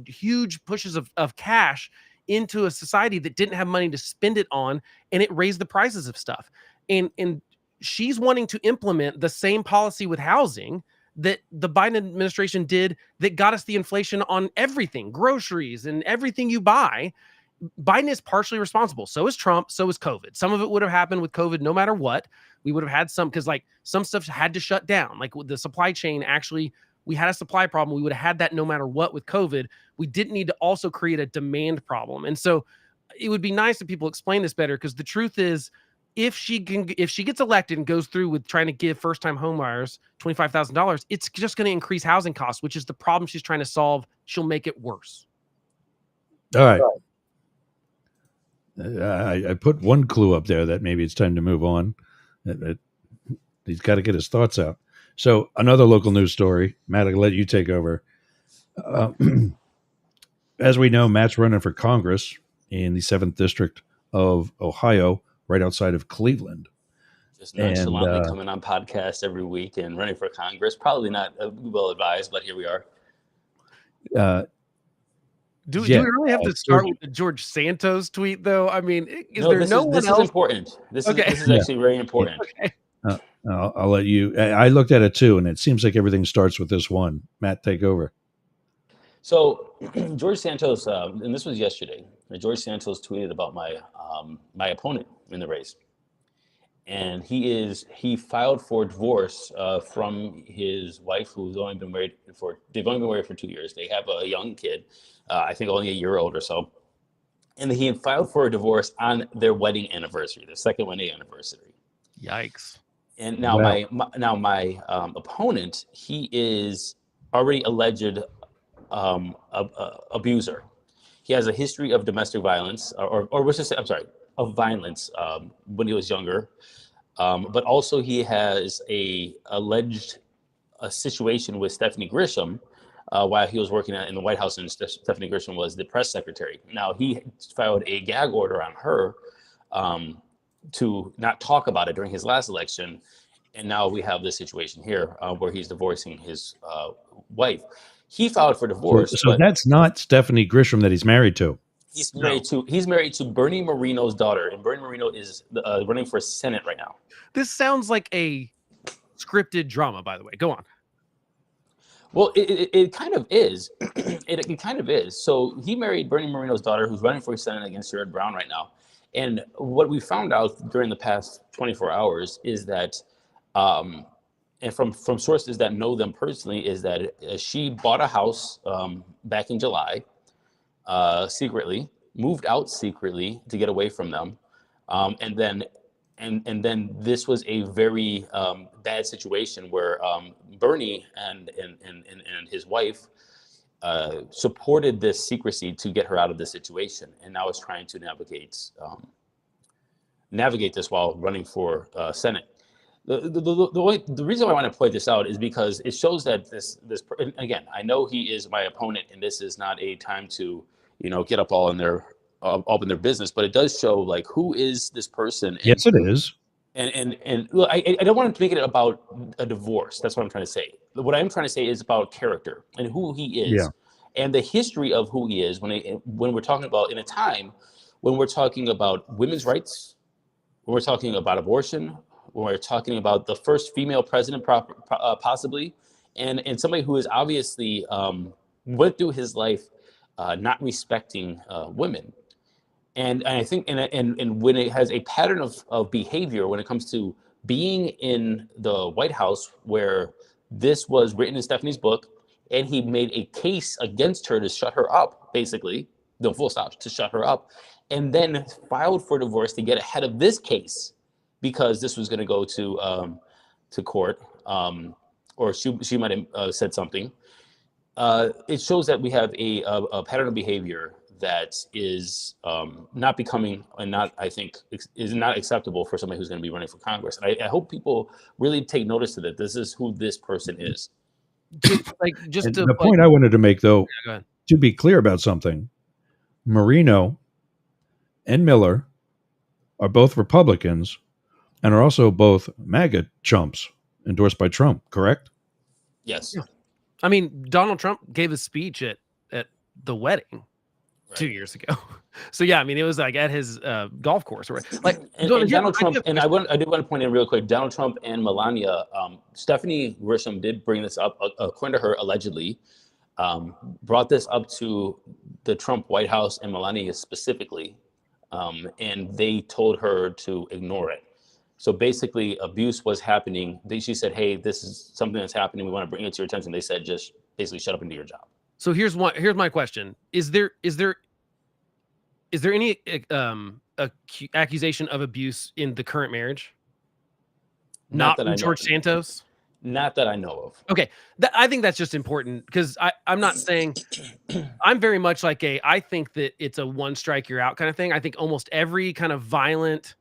huge pushes of cash into a society that didn't have money to spend it on, and it raised the prices of stuff. And she's wanting to implement the same policy with housing that the Biden administration did that got us the inflation on everything, groceries and everything you buy. Biden is partially responsible. So is Trump. So is COVID. Some of it would have happened with COVID no matter what. We would have had some, because like some stuff had to shut down. Like with the supply chain, actually, we had a supply problem. We would have had that no matter what with COVID. We didn't need to also create a demand problem. And so it would be nice if people explain this better, because the truth is, if she gets elected and goes through with trying to give first-time homebuyers $25,000, it's just going to increase housing costs, which is the problem she's trying to solve. She'll make it worse. All right. I put one clue up there that maybe it's time to move on. He's got to get his thoughts out. So another local news story. Matt, I'll let you take over. As we know, Matt's running for Congress in the 7th District of Ohio, right outside of Cleveland. Just nonchalantly coming on podcasts every week and running for Congress. Probably not well advised, but here we are. Do we really have to start with the George Santos tweet, though? I mean, this is important. This is actually very important. Okay. I'll let you. I looked at it too, and it seems like everything starts with this one. Matt, take over. So George Santos, and this was yesterday. George Santos tweeted about my opponent in the race, and he filed for divorce from his wife, who's only been married for 2 years. They have a young kid, I think only a year old or so, and he had filed for a divorce on their wedding anniversary, their second wedding anniversary. Yikes! And now my opponent, he is already alleged abuser. He has a history of domestic violence, of violence when he was younger. But also he has alleged situation with Stephanie Grisham while he was working in the White House, and Stephanie Grisham was the press secretary. Now he filed a gag order on her to not talk about it during his last election. And now we have this situation here where he's divorcing his wife. He filed for divorce. So that's not Stephanie Grisham that he's married to. He's married to Bernie Moreno's daughter, and Bernie Moreno is running for Senate right now. This sounds like a scripted drama, by the way. Go on. Well, it kind of is. It kind of is. So he married Bernie Moreno's daughter, who's running for Senate against Sherrod Brown right now. And what we found out during the past 24 hours is that, and from sources that know them personally, is that she bought a house back in July, secretly, moved out secretly to get away from them, and then this was a very bad situation where Bernie and his wife supported this secrecy to get her out of this situation, and now is trying to navigate this while running for Senate. The reason why I want to point this out is because it shows that this again, I know he is my opponent, and this is not a time to get up all in their business, but it does show like who is this person. Yes, it is. And look, I don't want to make it about a divorce. That's what I'm trying to say. What I'm trying to say is about character and who he is, and the history of who he is. When we're talking about in a time when we're talking about women's rights, when we're talking about abortion, when we're talking about the first female president possibly, and somebody who is obviously went through his life not respecting women. And I think, and when it has a pattern of behavior when it comes to being in the White House, where this was written in Stephanie's book, and he made a case against her to shut her up, basically, the full stop, to shut her up, and then filed for divorce to get ahead of this case because this was going to go to court, or she might have said something. It shows that we have a pattern of behavior that is not becoming, and not, I think, is not acceptable for somebody who's going to be running for Congress. And I hope people really take notice of that. This is who this person is. The point I wanted to make, though, to be clear about something, Moreno and Miller are both Republicans and are also both MAGA chumps endorsed by Trump, correct? Yes. Yeah. I mean, Donald Trump gave a speech at the wedding 2 years ago. So yeah, I mean, it was like at his golf course, or like Donald Trump. And I did want to point in real quick. Donald Trump and Melania. Stephanie Grisham did bring this up, according to her, allegedly, brought this up to the Trump White House and Melania specifically, and they told her to ignore it. So basically, abuse was happening. She said, "Hey, this is something that's happening. We want to bring it to your attention." They said, "Just basically shut up and do your job." So here's my question: Is there any accusation of abuse in the current marriage? Not from George Santos? Not that I know of. Okay, I think that's just important, because I'm not saying I'm very much like I think that it's a one strike you're out kind of thing. I think almost every kind of violent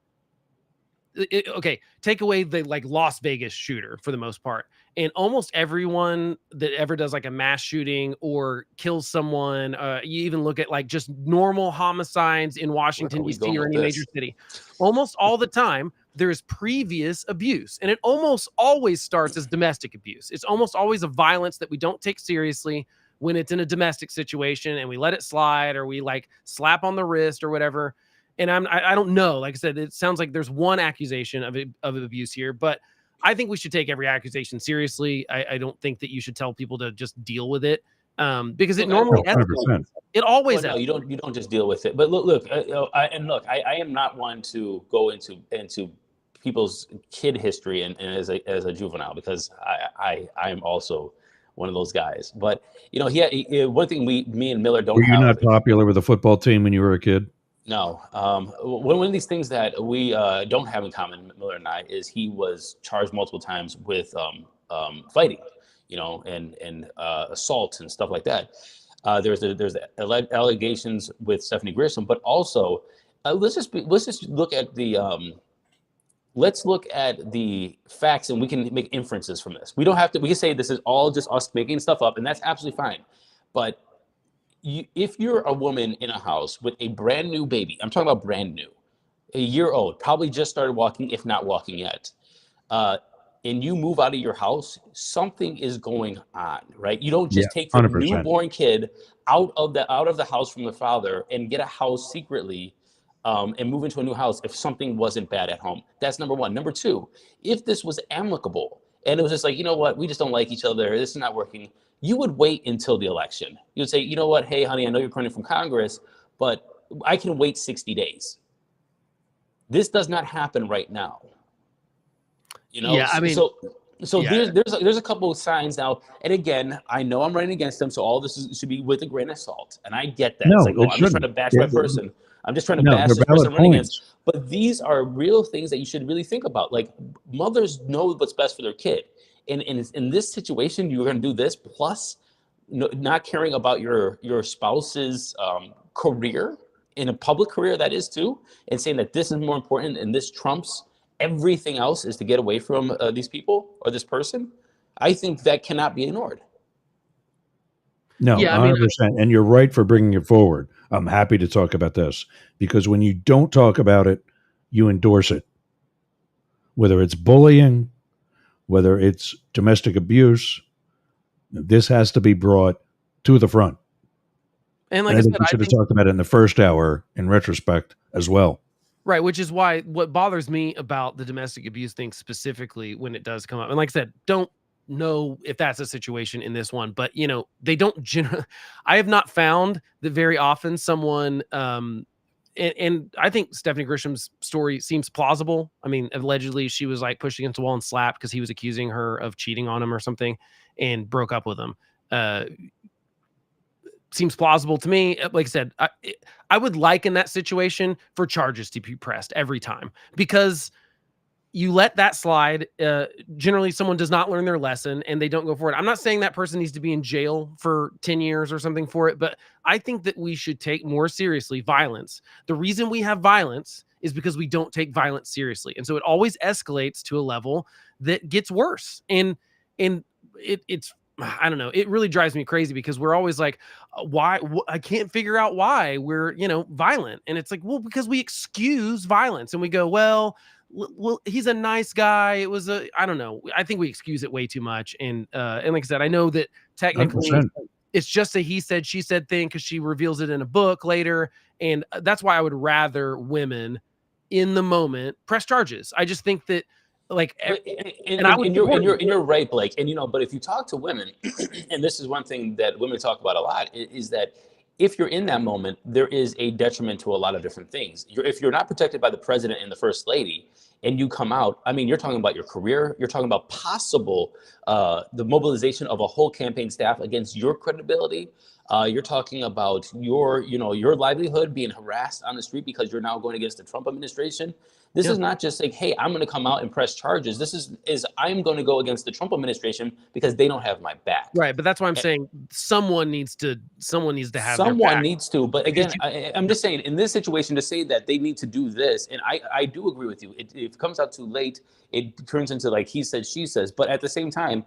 okay, take away the like Las Vegas shooter for the most part, and almost everyone that ever does like a mass shooting or kills someone, you even look at like just normal homicides in Washington D.C. or any major city, almost all the time there's previous abuse, and it almost always starts as domestic abuse. It's almost always a violence that we don't take seriously when it's in a domestic situation, and we let it slide, or we like slap on the wrist or whatever. And I don't know. Like I said, it sounds like there's one accusation of abuse here, but I think we should take every accusation seriously. I don't think that you should tell people to just deal with it, because it normally escalates. It always you don't just deal with it. But look, I am not one to go into people's kid history and as a juvenile, because I am also one of those guys. But one thing me and Miller don't. Were you not popular with the football team when you were a kid? No. One of these things that we don't have in common, Miller and I, is he was charged multiple times with fighting, and assault and stuff like that. There's allegations with Stephanie Grisham, but also let's just look at the let's look at the facts, and we can make inferences from this. We don't have to. We can say this is all just us making stuff up, and that's absolutely fine. But if you're a woman in a house with a brand new baby, I'm talking about brand new, a year old, probably just started walking, if not walking yet, and you move out of your house, something is going on, right? You don't just take the 100%. newborn kid out of the house from the father and get a house secretly and move into a new house if something wasn't bad at home. That's number one. Number two, if this was amicable and it was just like, you know what, we just don't like each other, this is not working, you would wait until the election. You'd say, you know what, hey, honey, I know you're running from Congress, but I can wait 60 days. This does not happen right now. Yeah, I mean, there's a couple of signs now. And again, I know I'm running against them, so all this should be with a grain of salt. And I get that. No, it's like, I'm just trying to bash my person. I'm just trying to bash this person I'm running against. But these are real things that you should really think about. Like, mothers know what's best for their kid. And in this situation, you're going to do this, plus not caring about your spouse's career, in a public career that is too, and saying that this is more important and this trumps everything else is to get away from these people or this person. I think that cannot be ignored. No, 100%. And you're right for bringing it forward. I'm happy to talk about this, because when you don't talk about it, you endorse it. Whether it's bullying, whether it's domestic abuse, this has to be brought to the front. And like I said, we should have talked about it in the first hour in retrospect as well. Right, which is why what bothers me about the domestic abuse thing specifically when it does come up, and like I said, don't know if that's a situation in this one, but they don't generally. I have not found that very often someone, and I think Stephanie Grisham's story seems plausible. I mean, allegedly she was like pushed against the wall and slapped because he was accusing her of cheating on him or something, and broke up with him. Seems plausible to me. Like I said, I would like in that situation for charges to be pressed every time, because you let that slide. Generally, someone does not learn their lesson and they don't go for it. I'm not saying that person needs to be in jail for 10 years or something for it, but I think that we should take more seriously violence. The reason we have violence is because we don't take violence seriously. And so it always escalates to a level that gets worse. And it's, I don't know. It really drives me crazy, because we're always like, why? I can't figure out why we're, violent. And it's like, well, because we excuse violence and we go, well, he's a nice guy. It was I don't know. I think we excuse it way too much. And like I said, I know that technically 100%. It's just a he said, she said thing, because she reveals it in a book later. And that's why I would rather women in the moment press charges. I just think that, like, you're right, Blake. And but if you talk to women, and this is one thing that women talk about a lot, is that if you're in that moment, there is a detriment to a lot of different things. If you're not protected by the president and the first lady, and you come out, I mean, you're talking about your career. You're talking about possible the mobilization of a whole campaign staff against your credibility. You're talking about your livelihood being harassed on the street because you're now going against the Trump administration. This is not just like, hey, I'm going to come out and press charges. This is I'm going to go against the Trump administration because they don't have my back. Right, but that's why I'm saying someone needs to have their someone back. needs to. But again, I'm just saying in this situation to say that they need to do this, and I do agree with you. It comes out too late. It turns into like he said, she says. But at the same time,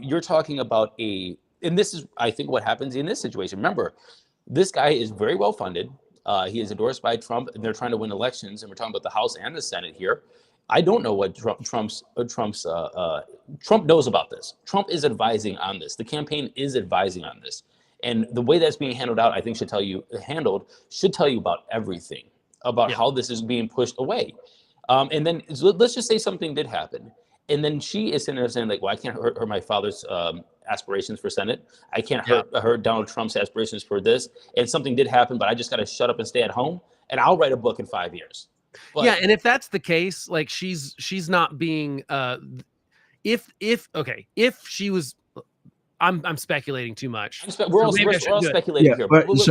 you're talking about and this is, I think, what happens in this situation. Remember, this guy is very well funded. He is endorsed by Trump, and they're trying to win elections. And we're talking about the House and the Senate here. I don't know what Trump knows about this. Trump is advising on this. The campaign is advising on this, and the way that's being handled out, I think, should tell you about everything about how this is being pushed away. And then let's just say something did happen. And then she is sitting there saying, like, well, I can't hurt my father's aspirations for Senate. I can't hurt Donald Trump's aspirations for this. And something did happen, but I just got to shut up and stay at home. And I'll write a book in 5 years. But, yeah, and if that's the case, like she's not being if she was, I'm speculating too much. We're all speculating here. But here's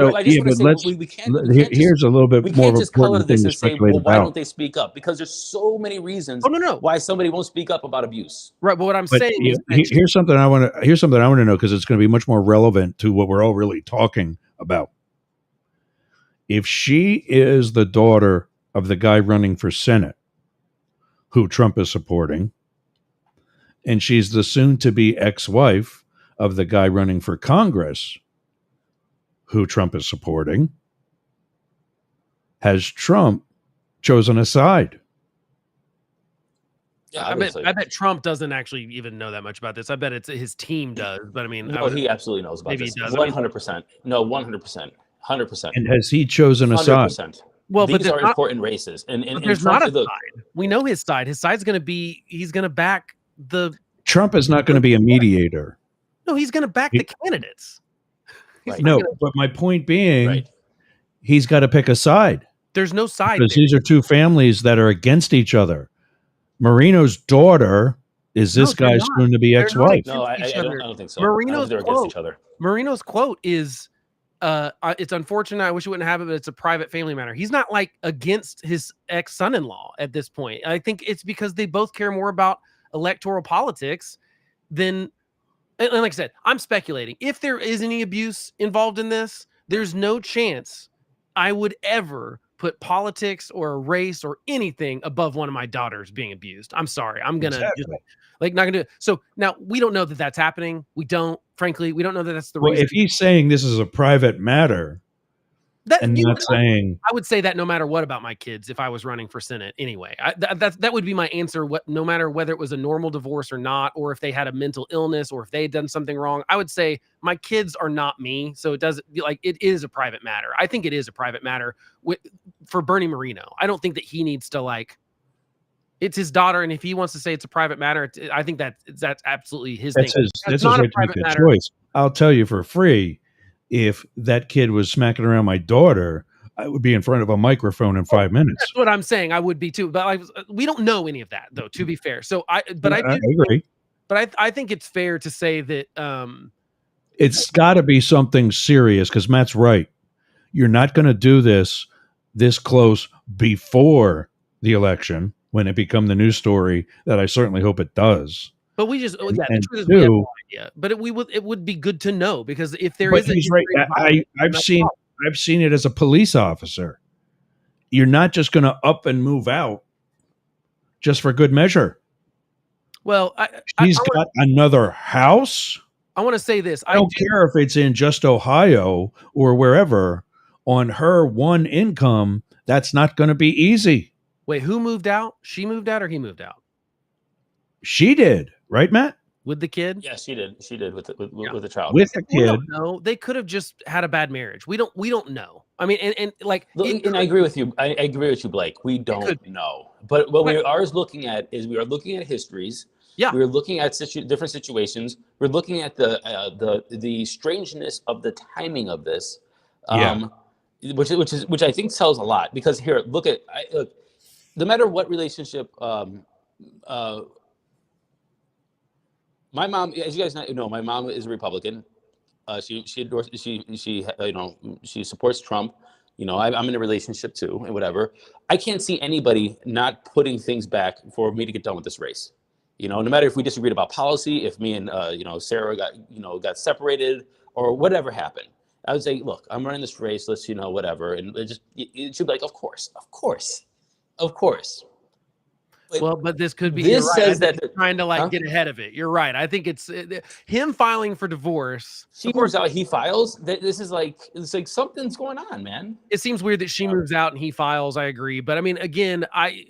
a little bit more of a color this and say, well, why don't they speak up? Because there's so many reasons why somebody won't speak up about abuse. Right, but what I'm saying is here's something I want to know, because it's going to be much more relevant to what we're all really talking about. If she is the daughter of the guy running for Senate, who Trump is supporting, and she's the soon-to-be ex-wife of the guy running for Congress, who Trump is supporting, has Trump chosen a side? Yeah, I bet Trump doesn't actually even know that much about this. I bet it's his team does, but I mean, no, he absolutely knows about this. 100%. No, 100%. 100%. And has he chosen a 100%. side? Well, these are important races, and there's not a side. We know his side. His side's going to be, he's going to back the. Trump is not going to be a mediator. No, he's going to back the candidates. Right. No, but my point being, he's got to pick a side. There's no side because these are two families that are against each other. Marino's daughter is this guy's soon-to-be ex-wife. No, I don't think so. Marino's they're against each other. Marino's quote is, it's unfortunate. I wish it wouldn't happen, but it's a private family matter. He's not like against his ex-son-in-law at this point. I think it's because they both care more about electoral politics than, and like I said, I'm speculating. If there is any abuse involved in this, there's no chance I would ever put politics or race or anything above one of my daughters being abused. I'm sorry. I'm going to not going to do it. So now we don't know that that's happening. Frankly, we don't know that that's the reason. If he's saying this is a private matter, I would say that no matter what about my kids, if I was running for Senate anyway, that would be my answer. No matter whether it was a normal divorce or not, or if they had a mental illness or if they had done something wrong, I would say my kids are not me. So it doesn't it is a private matter. I think it is a private matter for Bernie Moreno. I don't think that he needs to it's his daughter, and if he wants to say it's a private matter, I think that's absolutely his thing. That's not a private matter. Choice. I'll tell you for free. If that kid was smacking around my daughter, I would be in front of a microphone in 5 minutes. That's what I'm saying. I would be too, but we don't know any of that, though. To be fair, so I agree. But I think it's fair to say that it's got to be something serious, because Matt's right. You're not going to do this close before the election when it become the news story that I certainly hope it does. But we just, the truth is we have no idea. But it would be good to know, because if there is, he's right. I've seen it as a police officer. You're not just going to up and move out just for good measure. Well, she's got another house. I want to say this. I don't care if it's in just Ohio or wherever. On her one income, that's not going to be easy. Wait, who moved out? She moved out, or he moved out? She did. Right, Matt? With the kid? Yes, she did. She did with the child. With the kid. No, they could have just had a bad marriage. We don't know. I mean, and I agree with you. I agree with you, Blake. We don't know. But what we are looking at is we are looking at histories. Yeah. We're looking at different situations. We're looking at the strangeness of the timing of this. Which I think tells a lot, because here, look, no matter what relationship my mom, as you guys know, my mom is a Republican. She endorsed. She she supports Trump. I'm in a relationship too, and whatever. I can't see anybody not putting things back for me to get done with this race. No matter if we disagreed about policy, if me and Sarah got separated or whatever happened, I would say, look, I'm running this race. Let's whatever, and it should be like, of course. But this could be. This says that trying to get ahead of it. You're right. I think it's him filing for divorce. She moves out, he files. This is it's like something's going on, man. It seems weird that she moves out and he files. I agree, but I mean, again, I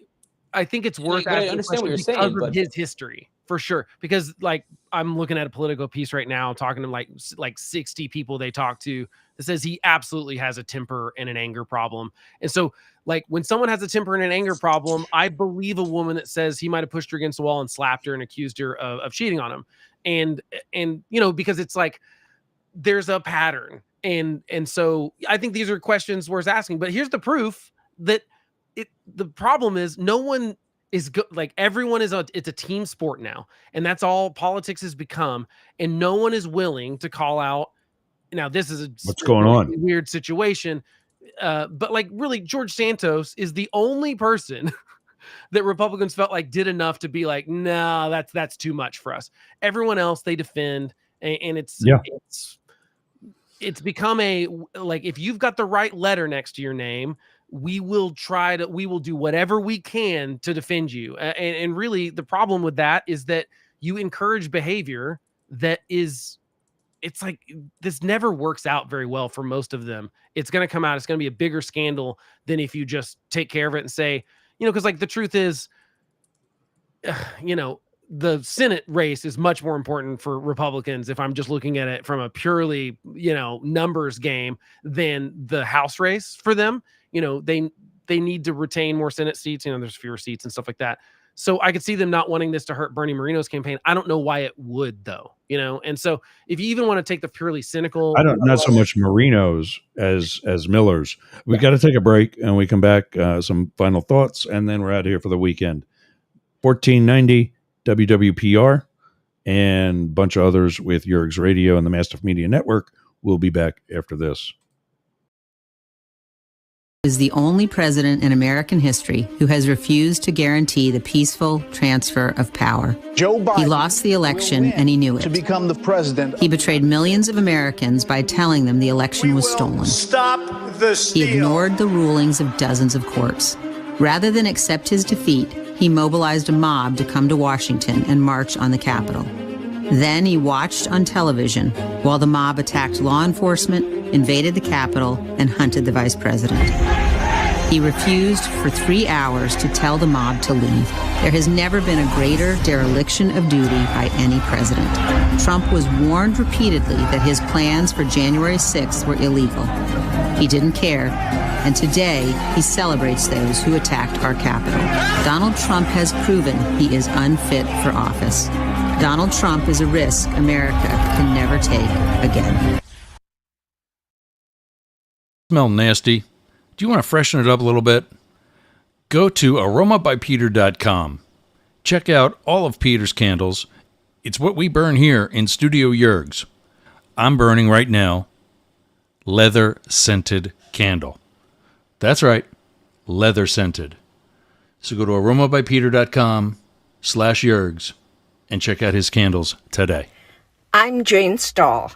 think it's worth. I understand what you're saying, but his history for sure. Because I'm looking at a Politico piece right now, talking to like 60 people they talk to that says he absolutely has a temper and an anger problem. And so, when someone has a temper and an anger problem, I believe a woman that says he might have pushed her against the wall and slapped her and accused her of cheating on him. And because it's there's a pattern. And so I think these are questions worth asking. But here's the proof that the problem is no one is good. Everyone is it's a team sport now, and that's all politics has become. And no one is willing to call out. Now, this is what's going on, weird situation. But really, George Santos is the only person that Republicans felt did enough to be no, that's too much for us. Everyone else they defend, and it's become if you've got the right letter next to your name, we will do whatever we can to defend you. And really, the problem with that is that you encourage behavior that is. It's this never works out very well for most of them. It's going to come out. It's going to be a bigger scandal than if you just take care of it and say, because the truth is, the Senate race is much more important for Republicans if I'm just looking at it from a purely, numbers game than the House race for them. They need to retain more Senate seats. There's fewer seats and stuff like that. So I could see them not wanting this to hurt Bernie Moreno's campaign. I don't know why it would, though, And so if you even want to take the purely cynical, not so much Moreno's as Miller's. We got to take a break, and we come back. Some final thoughts, and then we're out of here for the weekend. 1490 WWPR and a bunch of others with Yerg's Radio and the Mastiff Media Network. We'll be back after this. Is the only president in American history who has refused to guarantee the peaceful transfer of power. Joe Biden. He lost the election and he knew it. To become the president. He betrayed millions of Americans by telling them the election was stolen. Stop the steal. He ignored the rulings of dozens of courts. Rather than accept his defeat, he mobilized a mob to come to Washington and march on the Capitol. Then he watched on television while the mob attacked law enforcement, invaded the Capitol, and hunted the vice president. He refused for 3 hours to tell the mob to leave. There has never been a greater dereliction of duty by any president. Trump was warned repeatedly that his plans for January 6th were illegal. He didn't care, and today he celebrates those who attacked our Capitol. Donald Trump has proven he is unfit for office. Donald Trump is a risk America can never take again. Smell nasty. Do you want to freshen it up a little bit? Go to aromabypeter.com. Check out all of Peter's candles. It's what we burn here in Studio Yerg's. I'm burning right now leather scented candle. That's right, leather scented. So go to aromabypeter.com/Yerg's and check out his candles today. I'm Jane Stahl,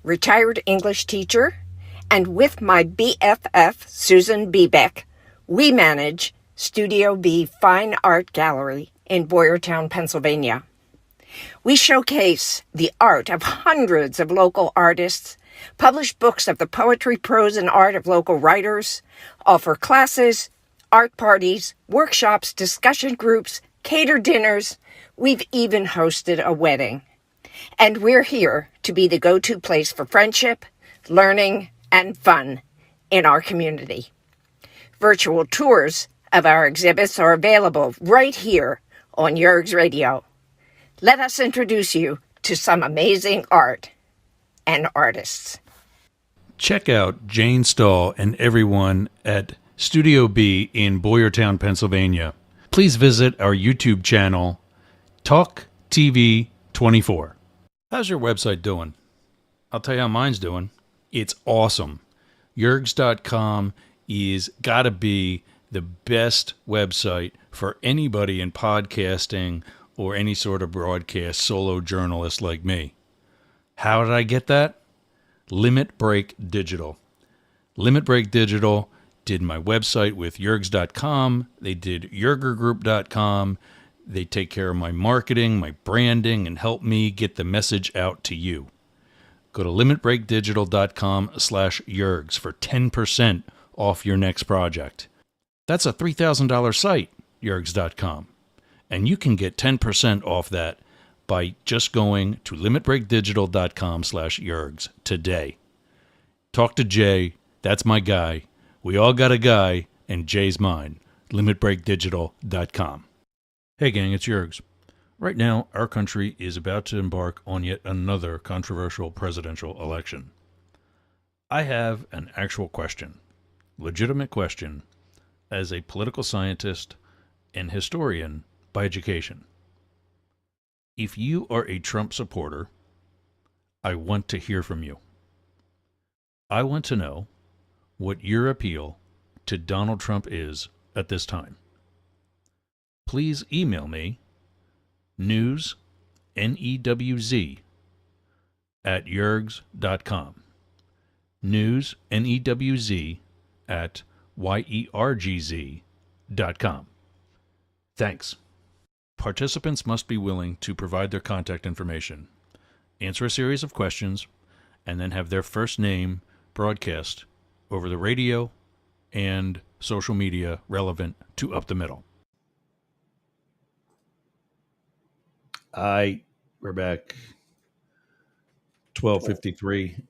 retired English teacher, and with my BFF, Susan Bebeck, we manage Studio B Fine Art Gallery in Boyertown, Pennsylvania. We showcase the art of hundreds of local artists, publish books of the poetry, prose, and art of local writers, offer classes, art parties, workshops, discussion groups, cater dinners. We've even hosted a wedding. And we're here to be the go-to place for friendship, learning, and fun in our community. Virtual tours of our exhibits are available right here on Yerg's Radio. Let us introduce you to some amazing art and artists. Check out Jane Stahl and everyone at Studio B in Boyertown, Pennsylvania. Please visit our YouTube channel, Talk TV 24. How's your website doing? I'll tell you how mine's doing. It's awesome. Yergs.com is got to be the best website for anybody in podcasting or any sort of broadcast solo journalist like me. How did I get that? Limit Break Digital. Limit Break Digital did my website with Yergs.com. They did YergerGroup.com. They take care of my marketing, my branding, and help me get the message out to you. Go to limitbreakdigital.com/Yergs for 10% off your next project. That's a $3,000 site, Yergs.com. And you can get 10% off that by just going to limitbreakdigital.com/Yergs today. Talk to Jay. That's my guy. We all got a guy, and Jay's mine. limitbreakdigital.com. Hey gang, it's Yergs. Right now, our country is about to embark on yet another controversial presidential election. I have an actual question, legitimate question, as a political scientist and historian by education. If you are a Trump supporter, I want to hear from you. I want to know what your appeal to Donald Trump is at this time. Please email me news, N-E-W-Z, at yergs.com. News, N-E-W-Z, at YERGZ.com. Thanks. Participants must be willing to provide their contact information, answer a series of questions, and then have their first name broadcast over the radio and social media relevant to Up the Middle. We're back. 12:53.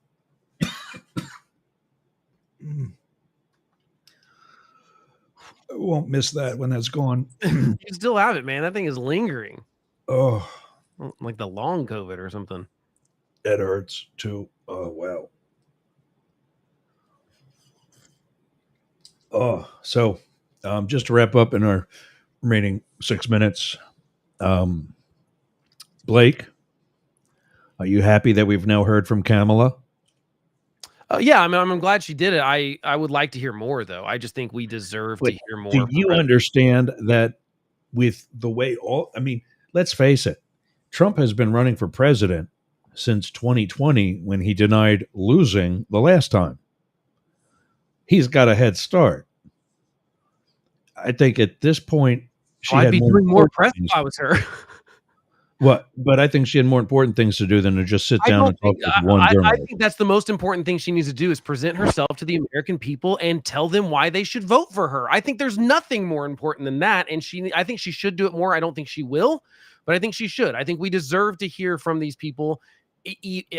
I won't miss that when that's gone. You still have it, man. That thing is lingering. Oh, like the long COVID or something. That hurts too. Oh, wow. Oh, so just to wrap up in our remaining 6 minutes, Blake, are you happy that we've now heard from Kamala? Yeah, I mean, I'm glad she did it. I would like to hear more, though. I just think we deserve to hear more. Do you understand that with the way let's face it, Trump has been running for president since 2020 when he denied losing the last time. He's got a head start. I think at this point, I'd be doing more press if I was her. What? But I think she had more important things to do than to just sit down and talk with one journalist. I think that's the most important thing she needs to do is present herself to the American people and tell them why they should vote for her. I think there's nothing more important than that. And I think she should do it more. I don't think she will, but I think she should. I think we deserve to hear from these people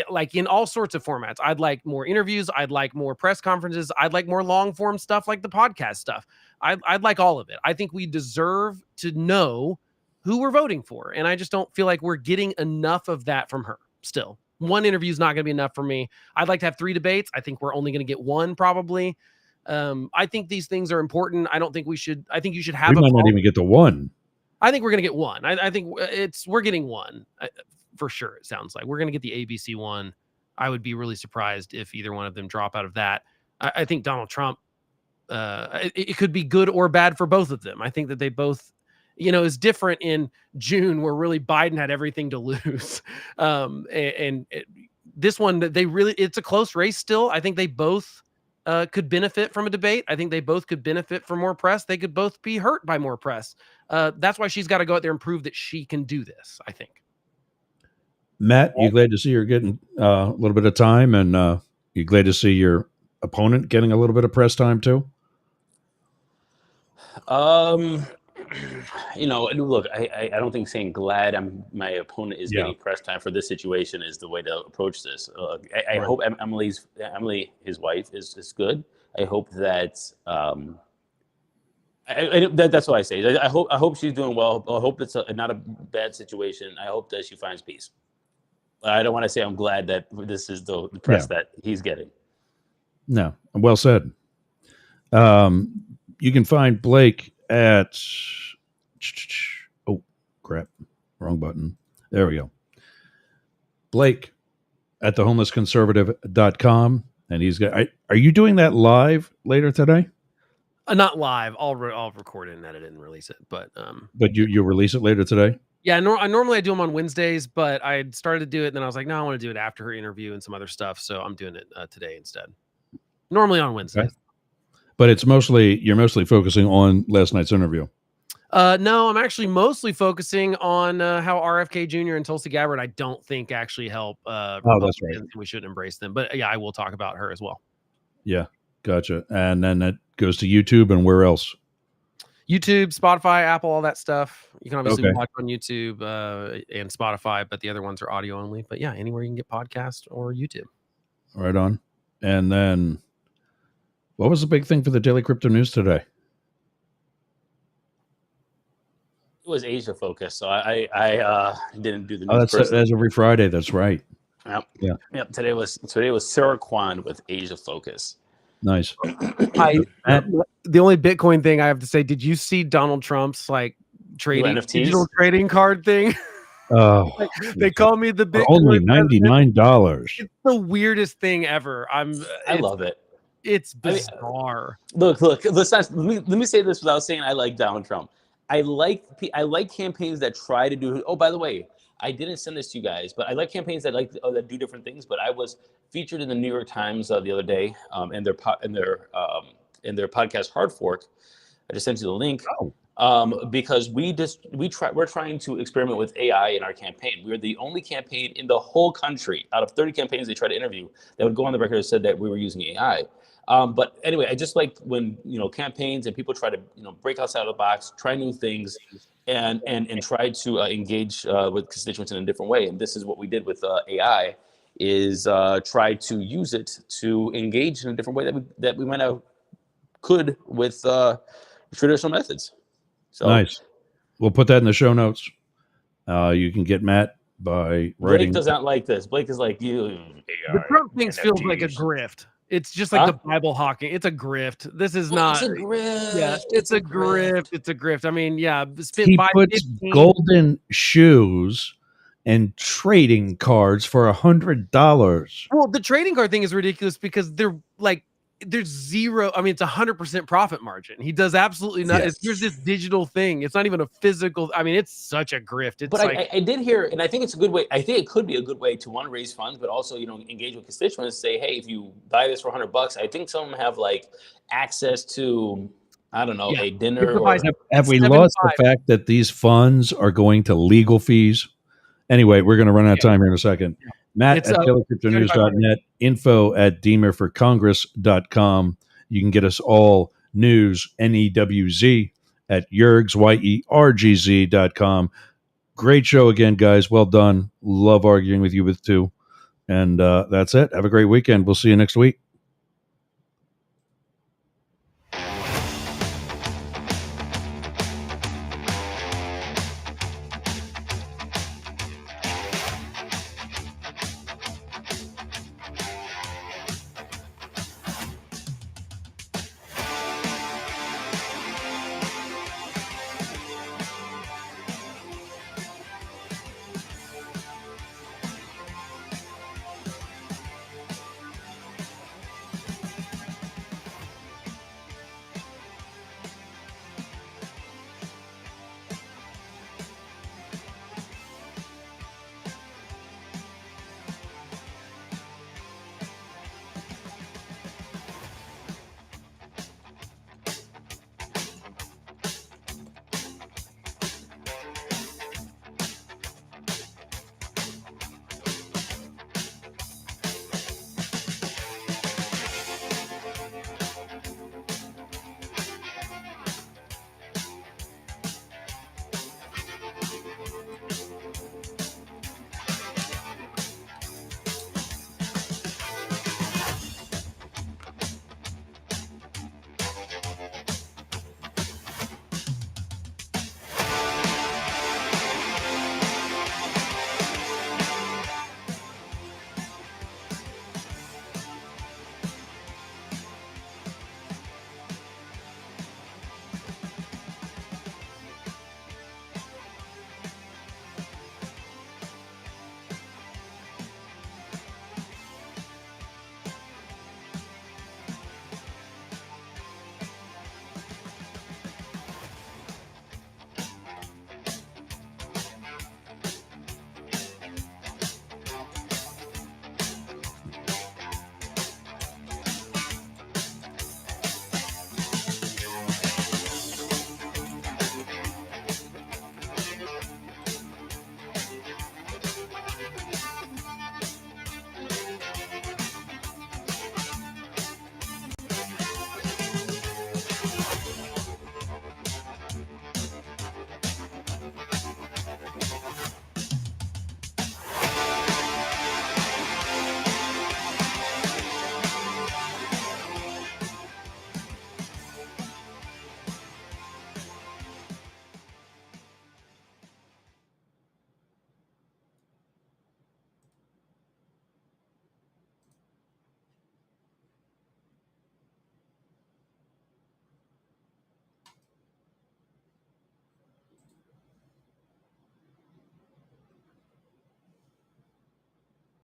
like in all sorts of formats. I'd like more interviews. I'd like more press conferences. I'd like more long form stuff like the podcast stuff. I'd like all of it. I think we deserve to know who we're voting for. And I just don't feel like we're getting enough of that from her still. One interview is not going to be enough for me. I'd like to have 3 debates. I think we're only going to get one probably. I think these things are important. I don't think we should. I think you should have. We might not even get to one. I think we're going to get one. I think we're getting one for sure. It sounds like we're going to get the ABC one. I would be really surprised if either one of them drop out of that. I think Donald Trump, it could be good or bad for both of them. I think that they both, is different in June where really Biden had everything to lose. This one, it's a close race still. I think they both could benefit from a debate. I think they both could benefit from more press. They could both be hurt by more press. That's why she's got to go out there and prove that she can do this, I think. Matt, you glad to see her getting a little bit of time, and you glad to see your opponent getting a little bit of press time too? Look, I don't think saying glad my opponent is getting press time for this situation is the way to approach this. I hope Emily, his wife, is good. I hope that that's what I say. I hope she's doing well. I hope it's not a bad situation. I hope that she finds peace. I don't want to say I'm glad that this is the press that he's getting. No, well said. You can find Blake at wrong button. There we go. Blake at thehomelessconservative.com. And he's got, are you doing that live later today? Not live. I'll record it and edit it and release it. But you release it later today? Yeah, I normally do them on Wednesdays, but I started to do it, and then I was like, no, I want to do it after her interview and some other stuff, so I'm doing it today instead. Normally on Wednesdays. Okay. But you're mostly focusing on last night's interview. No, I'm actually mostly focusing on how RFK Jr. and Tulsi Gabbard I don't think actually help. That's right. We shouldn't embrace them. But yeah, I will talk about her as well. Yeah, gotcha. And then that goes to YouTube and where else? YouTube, Spotify, Apple, all that stuff. You can obviously watch on YouTube and Spotify, but the other ones are audio only. But yeah, anywhere you can get podcasts or YouTube. Right on. And then what was the big thing for the Daily Crypto News today? It was Asia focused, so I didn't do the news. That's every Friday. That's right. Yep. Yeah. Yep. Today was Sarah Kwan with Asia Focus. Nice. The only Bitcoin thing I have to say, did you see Donald Trump's digital trading card thing? Oh, they call me the Bitcoin only $99. It's the weirdest thing ever. I love it. It's bizarre. Look. Let me say this without saying I like Donald Trump. I like campaigns that try to do. Oh, by the way, I didn't send this to you guys, but I like campaigns that that do different things. But I was featured in the New York Times the other day, in their podcast Hard Fork. I just sent you the link because we're trying to experiment with AI in our campaign. We're the only campaign in the whole country out of 30 campaigns they try to interview that would go on the record and said that we were using AI. But anyway, I just like when campaigns and people try to break outside of the box, try new things, and try to engage with constituents in a different way. And this is what we did with AI: is try to use it to engage in a different way that we might have could with traditional methods. So nice. We'll put that in the show notes. You can get Matt by writing. Blake does not like this. Blake is like you. The Trump thing feels like a grift. It's just like the Bible hawking. It's a grift. This is not. It's a grift. Yeah, it's a grift. It's a grift. I mean, yeah. He puts golden shoes and trading cards for $100. Well, the trading card thing is ridiculous because there's zero. I mean, it's 100% profit margin. He does absolutely nothing. Yes. There's this digital thing. It's not even a physical. I mean, it's such a grift. It's but I did hear, and I think it's a good way. I think it could be a good way to raise funds, but also engage with constituents. Say, hey, if you buy this for $100, I think some of them have access to a dinner. Have we lost the fact that these funds are going to legal fees? Anyway, we're going to run out of time here in a second. Matt at dailycryptonews.net, info at demerforcongress.com. You can get us all news, NEWZ, at Yergz, YERGZ.com. Great show again, guys. Well done. Love arguing with you with two. And that's it. Have a great weekend. We'll see you next week.